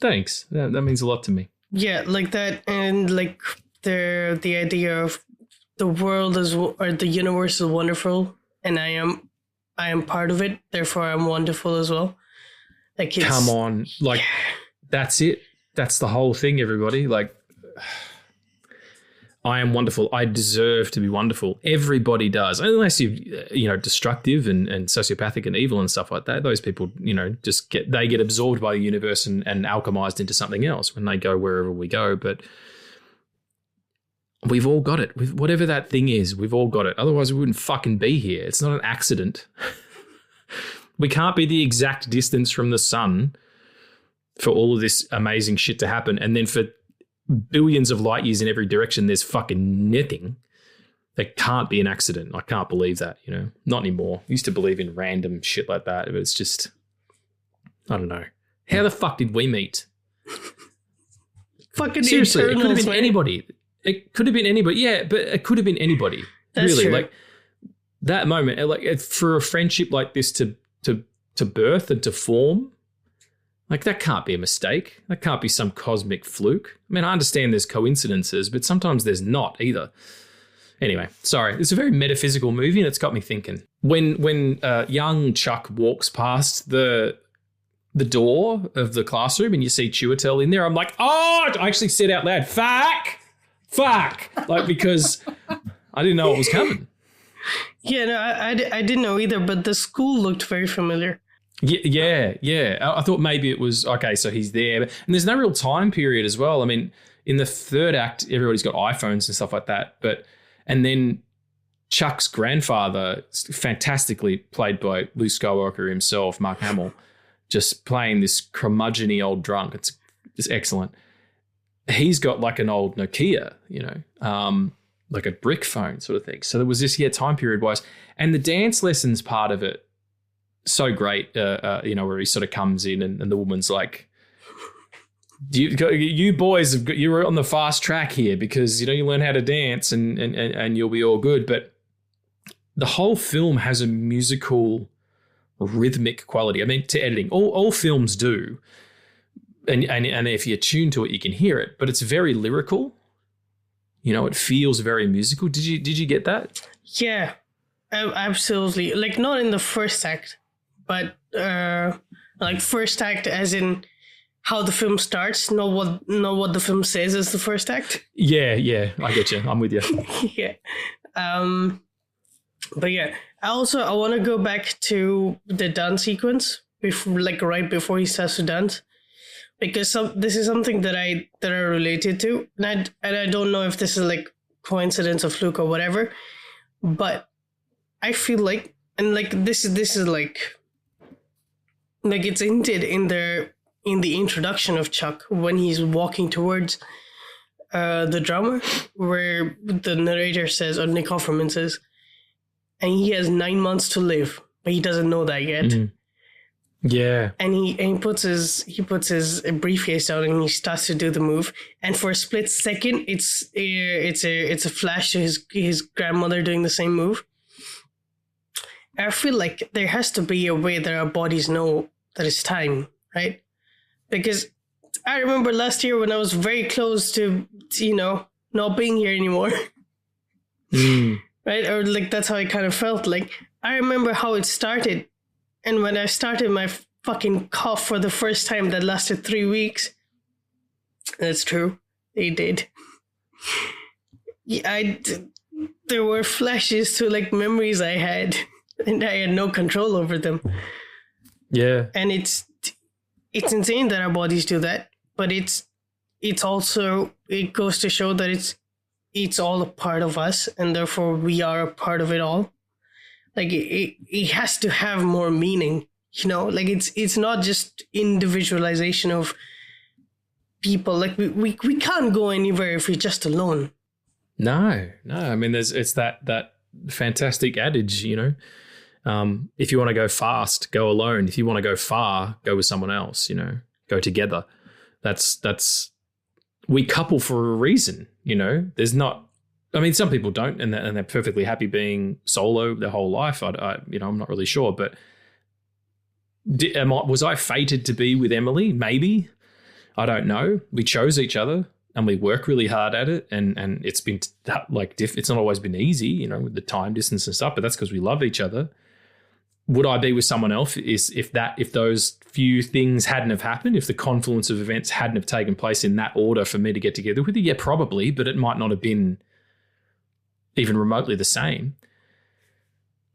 Thanks. That means a lot to me. Yeah, like that, and like the idea of the world or the universe is wonderful, and I am part of it, therefore I'm wonderful as well. Like, come on, like, yeah. That's it. That's the whole thing, everybody. Like, I am wonderful. I deserve to be wonderful. Everybody does, unless you're, destructive and sociopathic and evil and stuff like that. Those people, just get absorbed by the universe and alchemized into something else when they go wherever we go. But we've all got it. Whatever that thing is, we've all got it. Otherwise, we wouldn't fucking be here. It's not an accident. We can't be the exact distance from the sun for all of this amazing shit to happen, and then for billions of light years in every direction, there's fucking nothing. There can't be an accident. I can't believe that, not anymore. I used to believe in random shit like that, but it's just, I don't know. How the fuck did we meet? Fucking seriously, it could have been anybody. It could have been anybody. Yeah, but it could have been anybody. That's really, true. Like that moment, like for a friendship like this to birth and to form. Like, that can't be a mistake. That can't be some cosmic fluke. I mean, I understand there's coincidences, but sometimes there's not either. Anyway, sorry. It's a very metaphysical movie, and it's got me thinking. When young Chuck walks past the door of the classroom and you see Chiwetel in there, I'm like, oh, I actually said out loud, fuck. Like, because I didn't know what was coming. Yeah, no, I didn't know either, but the school looked very familiar. Yeah. I thought maybe it was, okay, so he's there. And there's no real time period as well. I mean, in the third act, everybody's got iPhones and stuff like that. And then Chuck's grandfather, fantastically played by Luke Skywalker himself, Mark Hamill, just playing this curmudgeon-y old drunk. It's just excellent. He's got like an old Nokia, like a brick phone sort of thing. So there was this, time period-wise. And the dance lessons part of it, so great, where he sort of comes in and the woman's like, you boys you're on the fast track here because you learn how to dance and you'll be all good. But the whole film has a musical, rhythmic quality. I mean, to editing, all films do, and if you're tuned to it, you can hear it. But it's very lyrical. It feels very musical. Did you get that? Yeah, absolutely. Like, not in the first act. But like first act as in how the film starts, not what the film says is the first act. Yeah, I get you. I'm with you. Yeah. But yeah, I want to go back to the dance sequence right before he starts to dance, because this is something that I related to, and I don't know if this is like coincidence or fluke or whatever, but I feel like, and like this is like it's hinted in the introduction of Chuck when he's walking towards the drummer, where the narrator says, or Nick Offerman says, and he has 9 months to live, but he doesn't know that yet. Mm-hmm. Yeah. And he puts his briefcase down and he starts to do the move. And for a split second, it's a flash to his grandmother doing the same move. I feel like there has to be a way that our bodies know that it's time, right? Because I remember last year when I was very close to, not being here anymore. Right? Or like, that's how I kind of felt. Like, I remember how it started. And when I started my fucking cough for the first time that lasted 3 weeks, that's true. They did. There were flashes to like memories I had. And I had no control over them. Yeah. And it's insane that our bodies do that, but it goes to show that it's all a part of us, and therefore we are a part of it all. Like it has to have more meaning, you know. Like it's not just individualization of people. Like we can't go anywhere if we're just alone. No. I mean, it's that fantastic adage, you know. If you want to go fast, go alone. If you want to go far, go with someone else. You know, go together. That's we couple for a reason. You know, there's not. I mean, some people don't, and they're perfectly happy being solo their whole life. I'm not really sure, but was I fated to be with Emily? Maybe. I don't know. We chose each other, and we work really hard at it, and it's been it's not always been easy, you know, with the time distance and stuff. But that's because we love each other. Would I be with someone else if those few things hadn't have happened, if the confluence of events hadn't have taken place in that order for me to get together with you? Yeah, probably, but it might not have been even remotely the same.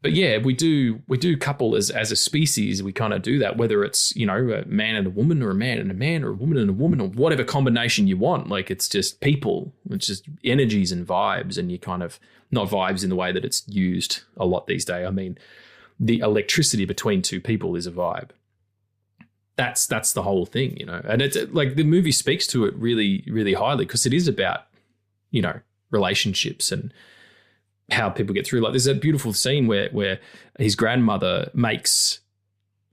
But yeah, we do couple as a species. We kind of do that, whether it's, you know, a man and a woman, or a man and a man, or a woman and a woman, or whatever combination you want. Like, it's just people, it's just energies and vibes, and you kind of, not vibes in the way that it's used a lot these days. I mean, the electricity between two people is a vibe. That's the whole thing, you know. And it's like the movie speaks to it really, really highly, because it is about, you know, relationships and how people get through. Like, there's a beautiful scene where his grandmother makes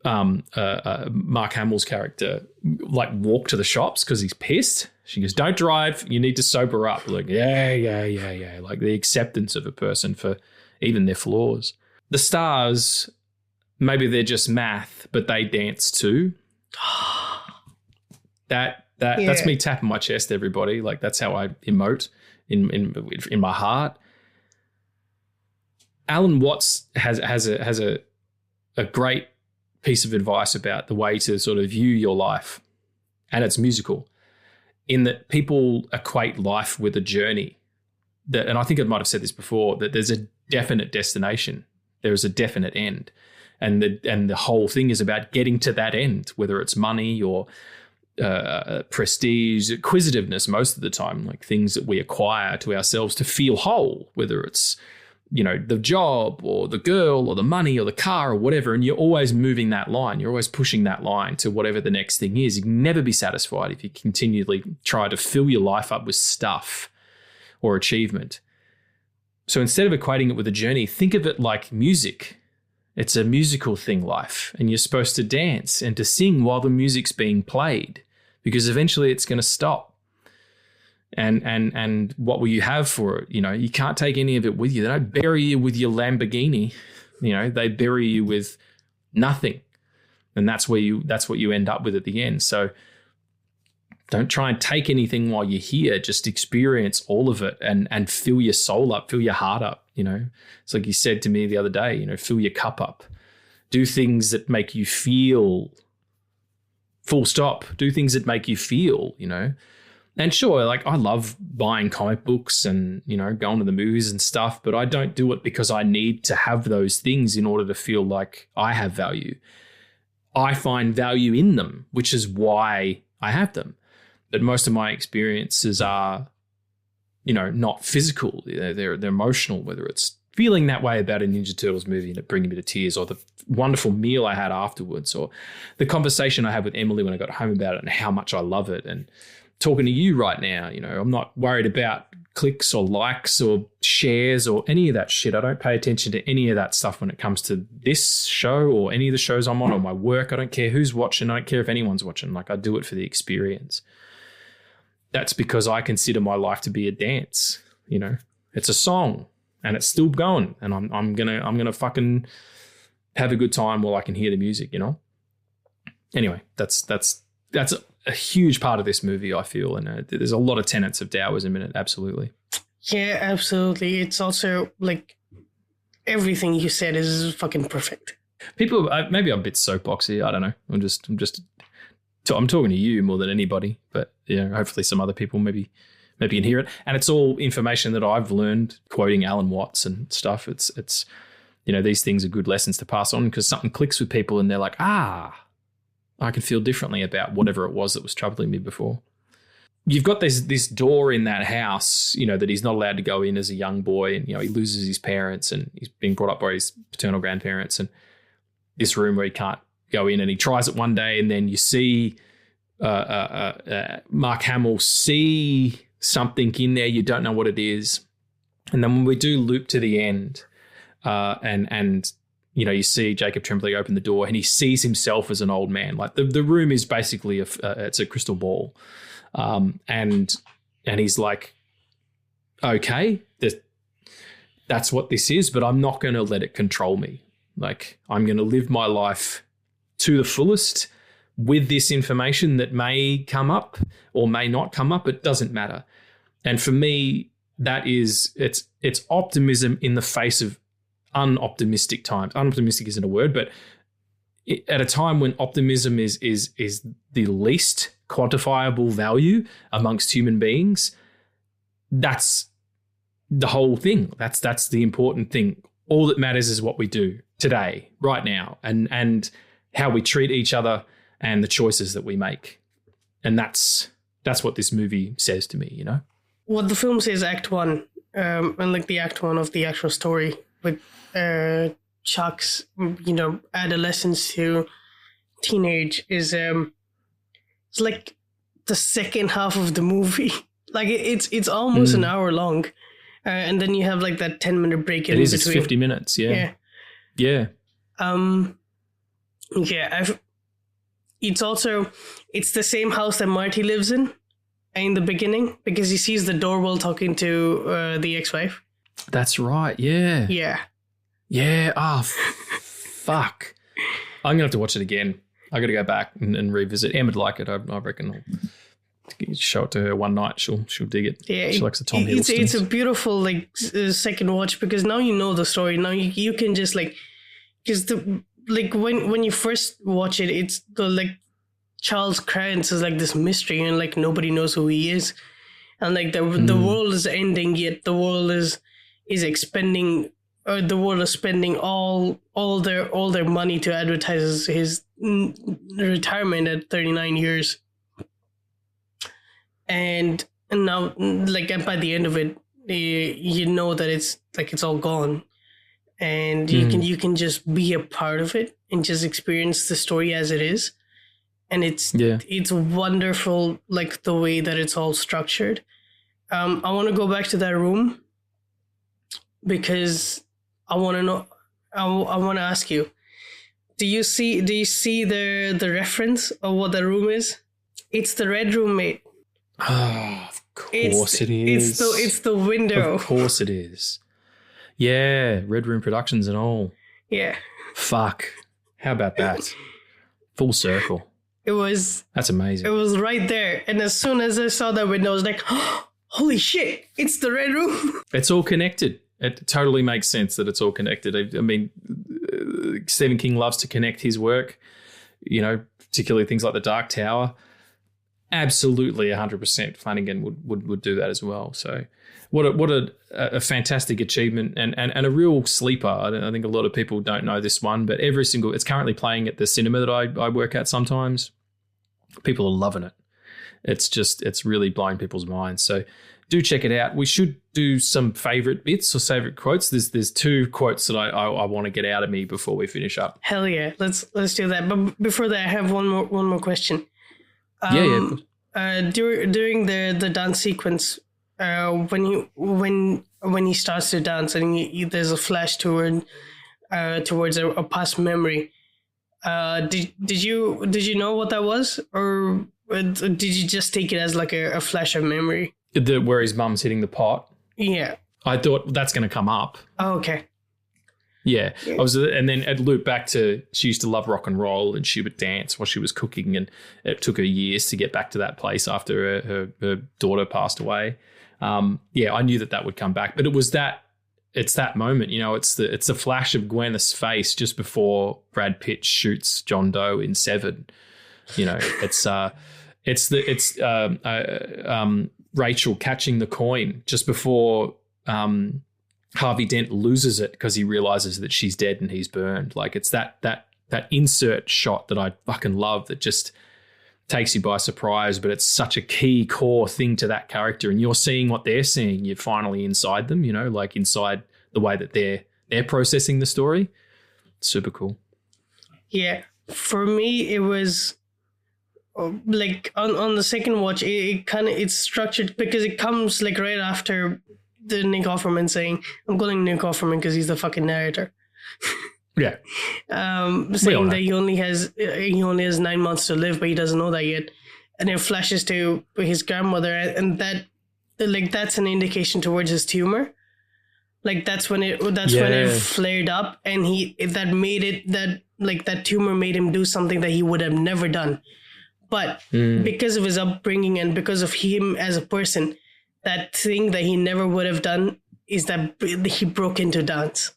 Mark Hamill's character like walk to the shops because he's pissed. She goes, "Don't drive. You need to sober up." Like, yeah. Like, the acceptance of a person for even their flaws. The stars, maybe they're just math, but they dance too. That's me tapping my chest, everybody. Like, that's how I emote in my heart. Alan Watts has a great piece of advice about the way to sort of view your life, and it's musical, in that people equate life with a journey. And I think I might have said this before, that there's a definite destination, there is a definite end, and the whole thing is about getting to that end, whether it's money or prestige, acquisitiveness most of the time, like things that we acquire to ourselves to feel whole, whether it's, you know, the job or the girl or the money or the car or whatever. And you're always moving that line. You're always pushing that line to whatever the next thing is. You can never be satisfied if you continually try to fill your life up with stuff or achievement. So instead of equating it with a journey, think of it like music. It's a musical thing, life. And you're supposed to dance and to sing while the music's being played, because eventually it's going to stop. And what will you have for it? You know, you can't take any of it with you. They don't bury you with your Lamborghini. You know, they bury you with nothing. And that's what you end up with at the end. So don't try and take anything while you're here. Just experience all of it and fill your soul up, fill your heart up. You know, it's like you said to me the other day, you know, fill your cup up. Do things that make you feel, full stop. Do things that make you feel, you know. And sure, like, I love buying comic books and, you know, going to the movies and stuff, but I don't do it because I need to have those things in order to feel like I have value. I find value in them, which is why I have them. But most of my experiences are, you know, not physical. They're emotional, whether it's feeling that way about a Ninja Turtles movie and it bringing me to tears, or the wonderful meal I had afterwards, or the conversation I had with Emily when I got home about it and how much I love it. And talking to you right now, you know, I'm not worried about clicks or likes or shares or any of that shit. I don't pay attention to any of that stuff when it comes to this show or any of the shows I'm on or my work. I don't care who's watching. I don't care if anyone's watching. Like, I do it for the experience. That's because I consider my life to be a dance. You know, it's a song and it's still going, and I'm gonna fucking have a good time while I can hear the music, you know. Anyway, that's a huge part of this movie, I feel, and there's a lot of tenets of Taoism in it. Absolutely. Yeah, absolutely. It's also like everything you said is fucking perfect. People, maybe I'm a bit soapboxy. I don't know. I'm talking to you more than anybody, but you know, hopefully some other people maybe can hear it. And it's all information that I've learned quoting Alan Watts and stuff. It's you know, these things are good lessons to pass on, because something clicks with people and they're like, I can feel differently about whatever it was that was troubling me before. you've got this door in that house, you know, that he's not allowed to go in as a young boy, and, you know, he loses his parents and he's being brought up by his paternal grandparents, and this room where he can't go in, and he tries it one day, and then you see Mark Hamill see something in there, you don't know what it is, and then when we do loop to the end, and you know, you see Jacob Tremblay open the door and he sees himself as an old man. Like the room is basically it's a crystal ball. And he's like, okay, that's what this is, but I'm not going to let it control me. Like, I'm going to live my life to the fullest with this information that may come up or may not come up. It doesn't matter. And for me, that is, it's optimism in the face of unoptimistic times. Unoptimistic isn't a word, but at a time when optimism is the least quantifiable value amongst human beings, that's the whole thing. That's the important thing. All that matters is what we do today, right now, and how we treat each other and the choices that we make. And that's what this movie says to me, you know? What the film says, Act 1, and like the Act 1 of the actual story with Chuck's, you know, adolescence to teenage is it's like the second half of the movie. Like it's almost an hour long, and then you have like that 10-minute break in between. It's 50 minutes. Yeah. It's the same house that Marty lives in the beginning, because he sees the door while talking to the ex-wife. That's right. Yeah. Fuck. I'm gonna have to watch it again. I got to go back and revisit. Emma would like it. I reckon I'll show it to her one night. She'll dig it. Yeah, she likes the Tom Hiddleston. It's a beautiful second watch, because now you know the story. Now you can just because when you first watch it, it's the Charles Krantz is like this mystery, and like nobody knows who he is, and like the world is ending, yet the world is expending. The world is spending all their money to advertise his retirement at 39 years, and now by the end of it, you know that it's all gone, and you can just be a part of it and just experience the story as it is, and it's wonderful, like the way that it's all structured. I want to go back to that room, because I want to know. I want to ask you: Do you see the reference of what the room is? It's the Red Room, mate. Oh, of course it is. It's the window. Of course it is. Yeah, Red Room Productions and all. Yeah. Fuck. How about that? Full circle. That's amazing. It was right there, and as soon as I saw that window, I was like, oh, "Holy shit! It's the Red Room." It's all connected. It totally makes sense that it's all connected. I mean, Stephen King loves to connect his work, you know, particularly things like The Dark Tower. Absolutely, 100%. Flanagan would do that as well. So, what a fantastic achievement and a real sleeper. I think a lot of people don't know this one, but it's currently playing at the cinema that I work at sometimes. People are loving it. It's really blowing people's minds. So, do check it out. We should do some favorite bits or favorite quotes. There's two quotes that I want to get out of me before we finish up. Hell yeah, let's do that. But before that, I have one more question. During the dance sequence, when he starts to dance and there's a flash towards a past memory. Did you know what that was, or did you just take it as like a flash of memory? Where his mum's hitting the pot. Yeah. I thought that's going to come up. Oh, okay. Yeah. And then it looped back to, she used to love rock and roll and she would dance while she was cooking, and it took her years to get back to that place after her daughter passed away. I knew that would come back, but it's that moment, you know, it's the flash of Gwyneth's face just before Brad Pitt shoots John Doe in Seven. You know, it's Rachel catching the coin just before Harvey Dent loses it because he realizes that she's dead and he's burned. Like, it's that insert shot that I fucking love, that just takes you by surprise, but it's such a key core thing to that character, and you're seeing what they're seeing. You're finally inside them, you know, like inside the way that they're processing the story. Super cool. Yeah, for me it was like on the second watch, it's structured because it comes like right after the Nick Offerman saying, I'm calling Nick Offerman because he's the fucking narrator. Yeah. Saying that he only has 9 months to live, but he doesn't know that yet. And it flashes to his grandmother, and that's an indication towards his tumor. Like that's when it flared up, and that tumor made him do something that he would have never done. But because of his upbringing and because of him as a person, that thing that he never would have done is that he broke into dance.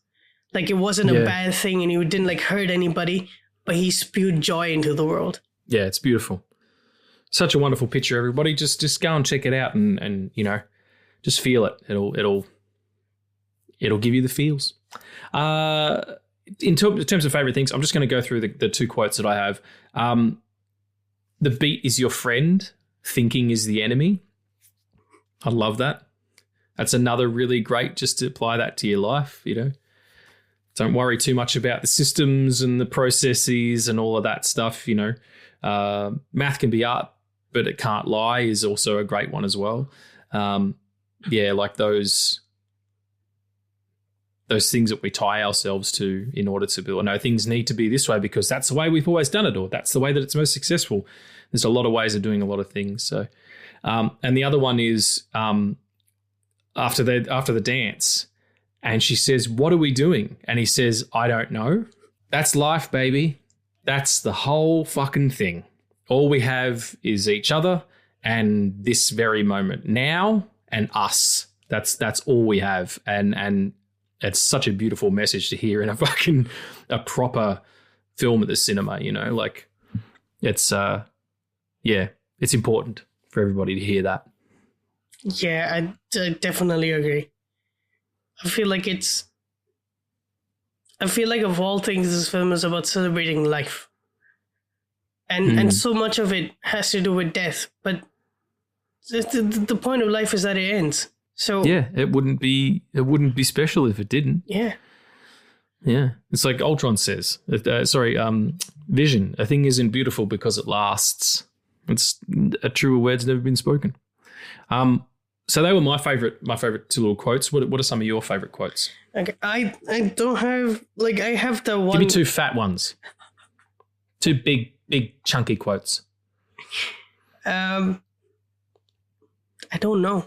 Like it wasn't a bad thing, and he didn't like hurt anybody, but he spewed joy into the world. Yeah, it's beautiful. Such a wonderful picture, everybody. Just go and check it out, and you know, just feel it. It'll give you the feels. In terms of favorite things, I'm just going to go through the two quotes that I have. The beat is your friend, thinking is the enemy. I love that. That's another really great, just to apply that to your life, you know. Don't worry too much about the systems and the processes and all of that stuff, you know. Math can be art, but it can't lie is also a great one as well. Like those things that we tie ourselves to in order to build. No, things need to be this way because that's the way we've always done it, or that's the way that it's most successful. There's a lot of ways of doing a lot of things. So, and the other one is after the dance, and she says, "What are we doing?" And he says, "I don't know." That's life, baby. That's the whole fucking thing. All we have is each other and this very moment now and us. That's all we have. And it's such a beautiful message to hear in a proper film at the cinema, you know, like it's it's important for everybody to hear that. Yeah, I definitely agree. I feel like of all things, this film is about celebrating life. And so much of it has to do with death, but the point of life is that it ends. So yeah, it wouldn't be special if it didn't. Yeah. Yeah. It's like Ultron says, Vision, a thing isn't beautiful because it lasts. It's a truer word's never been spoken. So they were my favorite two little quotes. What are some of your favorite quotes? Okay, I don't have, like, I have the one. Give me two fat ones. Two big chunky quotes. I don't know.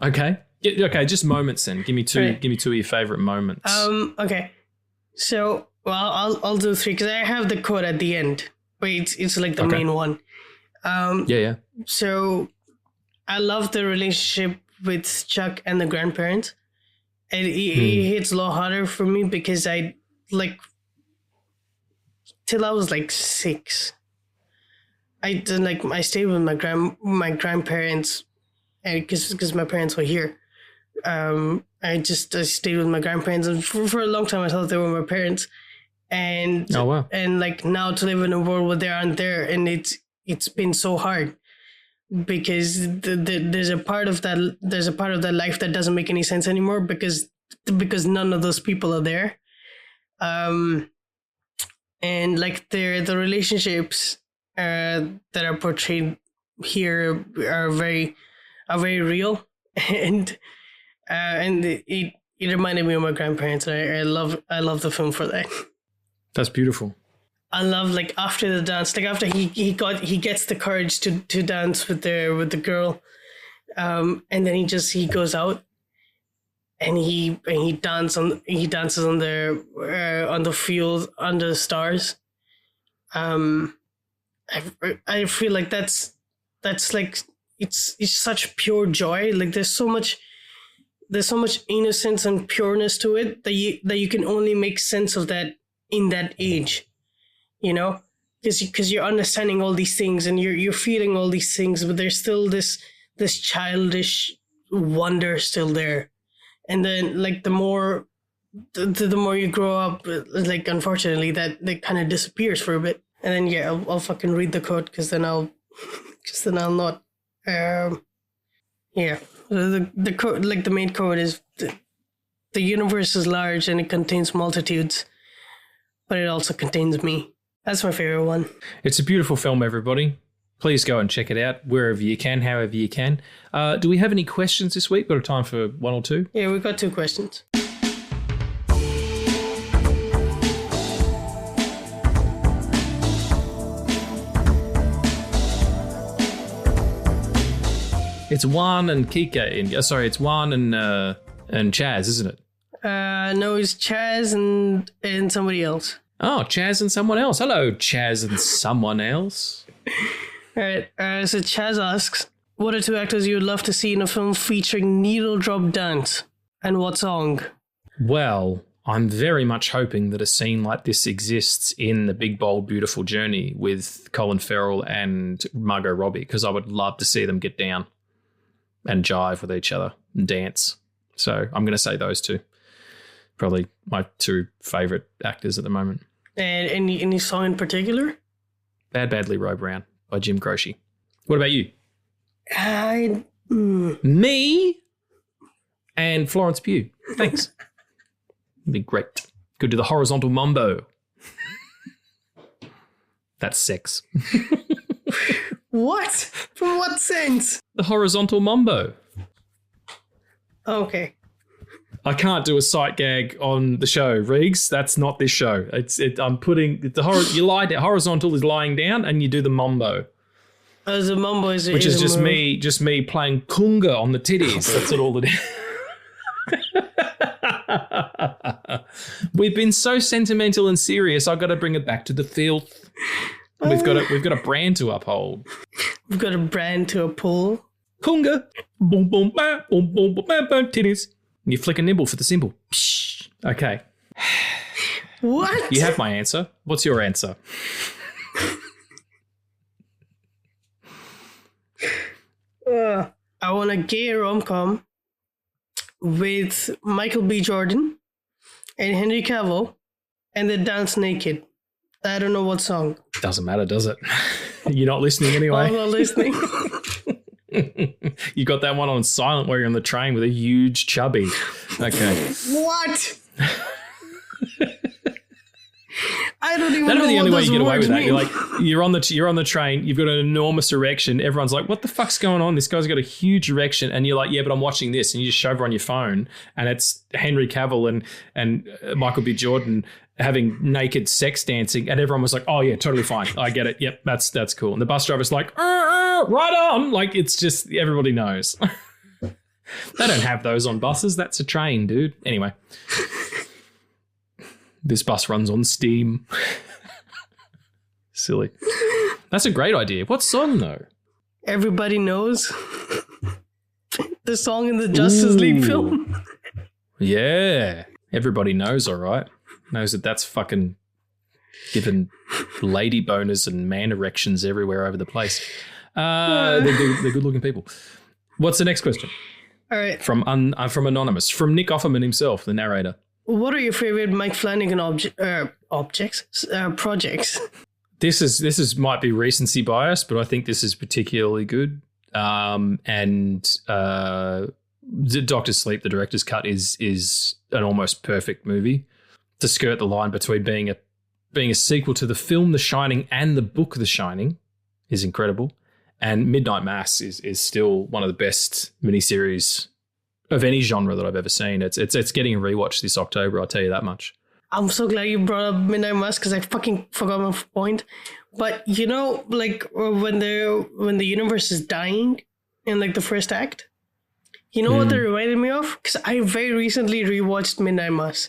Okay. Okay, just moments then. Give me two. Right. Give me two of your favorite moments. Okay. So, well, I'll do three because I have the quote at the end, but it's like the main one. Yeah. So, I love the relationship with Chuck and the grandparents, and it hits a lot harder for me because I till I was like 6. I stayed with my grandparents, and because my parents were here. I stayed with my grandparents, and for a long time I thought they were my parents. And oh wow! And like now to live in a world where they aren't there, and it's been so hard because there's a part of that life that doesn't make any sense anymore because none of those people are there. And like the relationships that are portrayed here are very real, and it reminded me of my grandparents. I love the film for that. That's beautiful. I love, like, after the dance, like after he gets the courage to dance with the girl, and then he goes out and he dances on the field under the stars. I feel like that's like it's such pure joy. Like there's so much innocence and pureness to it that you can only make sense of that in that age, you know, because you're understanding all these things and you're feeling all these things, but there's still this childish wonder still there. And then like the more you grow up, like unfortunately that kind of disappears for a bit. And then I'll fucking read the quote because then I'll Just then I'll not. Yeah. The code, like the main code is the universe is large and it contains multitudes, but it also contains me. That's my favorite one. It's a beautiful film, everybody. Please go and check it out wherever you can, however you can. Do we have any questions this week? Got a time for one or two? Yeah, we've got 2 questions. It's Juan and Kika. Sorry, it's Juan and Chaz, isn't it? No, it's Chaz and somebody else. Oh, Chaz and someone else. Hello, Chaz and someone else. All right. So Chaz asks, what are 2 actors you would love to see in a film featuring needle drop dance? And what song? Well, I'm very much hoping that a scene like this exists in The Big, Bold, Beautiful Journey with Colin Farrell and Margot Robbie, because I would love to see them get down and jive with each other and dance. So I'm going to say those 2. Probably my 2 favourite actors at the moment. And any song in particular? Bad Badly Row Brown by Jim Croce. What about you? Me and Florence Pugh. Thanks. It'd be great. Could do the horizontal mambo. That's sex. What? From what sense? The horizontal mambo. Okay. I can't do a sight gag on the show, Riggs. That's not this show. I'm putting you lie down. Horizontal is lying down, and you do the mambo. The mambo is which is just me playing kunga on the titties. That's what all it is. We've been so sentimental and serious. I've got to bring it back to the filth. We've got a brand to uphold. We've got a brand to uphold. Kunga, boom boom ba, boom boom ba, bam bam titties. And you flick a nibble for the symbol. Psh. Okay. What? You have my answer. What's your answer? I want a gay rom-com with Michael B. Jordan and Henry Cavill, and they dance naked. I don't know what song. Doesn't matter, does it? You're not listening anyway. I'm not listening. You got that one on silent while you're on the train with a huge chubby. Okay. What? I don't even That'd know be the only way you get away with that. mean. You're like, you're on the train, you've got an enormous erection. Everyone's like, what the fuck's going on? This guy's got a huge erection. And you're like, yeah, but I'm watching this. And you just shove her on your phone. And it's Henry Cavill and Michael B. Jordan having naked sex dancing. And everyone was like, oh, yeah, totally fine. I get it. Yep, that's cool. And the bus driver's like, right on. Like, it's just, everybody knows. They don't have those on buses. That's a train, dude. Anyway. This bus runs on steam. Silly. That's a great idea. What song, though? Everybody knows. The song in the Justice League film. Yeah. Everybody knows, all right. Knows that's fucking giving lady boners and man erections everywhere over the place. They're good-looking people. What's the next question? All right. From Anonymous. From Nick Offerman himself, the narrator. What are your favorite Mike Flanagan projects? This is might be recency bias, but I think this is particularly good. And Dr. Sleep, the director's cut, is an almost perfect movie to skirt the line between being a sequel to the film The Shining and the book The Shining is incredible. And Midnight Mass is still one of the best miniseries of any genre that I've ever seen. It's getting a rewatch this October, I'll tell you that much. I'm so glad you brought up Midnight Mass because I fucking forgot my point. But you know, like when the universe is dying in like the first act, you know what they reminded me of? Because I very recently rewatched Midnight Mass.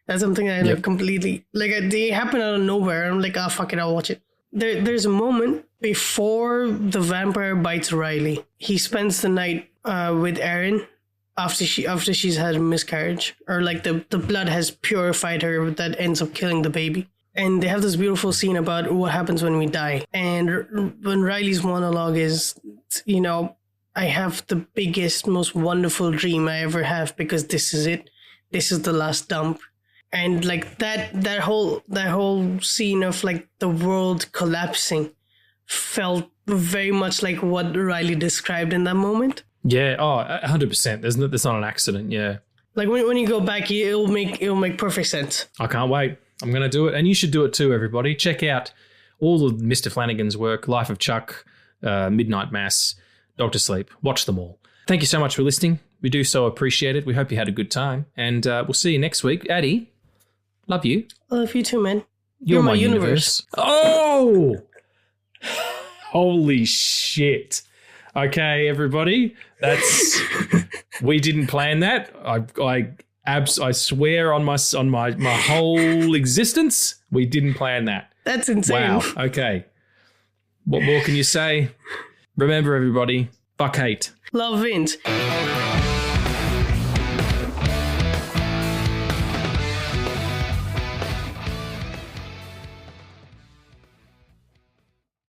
That's something I like completely like. They happen out of nowhere. I'm like, oh fuck it, I'll watch it. There's a moment before the vampire bites Riley. He spends the night with Erin. After she's had a miscarriage, or like the blood has purified her, that ends up killing the baby. And they have this beautiful scene about what happens when we die. And when Riley's monologue is, you know, I have the biggest, most wonderful dream I ever have because this is it. This is the last dump. And like that whole scene of like the world collapsing felt very much like what Riley described in that moment. Yeah, 100%. There's not an accident, yeah. Like when you go back, it'll make perfect sense. I can't wait. I'm going to do it. And you should do it too, everybody. Check out all of Mr. Flanagan's work, Life of Chuck, Midnight Mass, Doctor Sleep. Watch them all. Thank you so much for listening. We do so appreciate it. We hope you had a good time. And we'll see you next week. Addie, love you. I love you too, man. You're my universe. Oh! Holy shit. Okay, everybody. We didn't plan that. I swear on my whole existence, we didn't plan that. That's insane. Wow. Okay. What more can you say? Remember, everybody, fuck hate. Love Vince.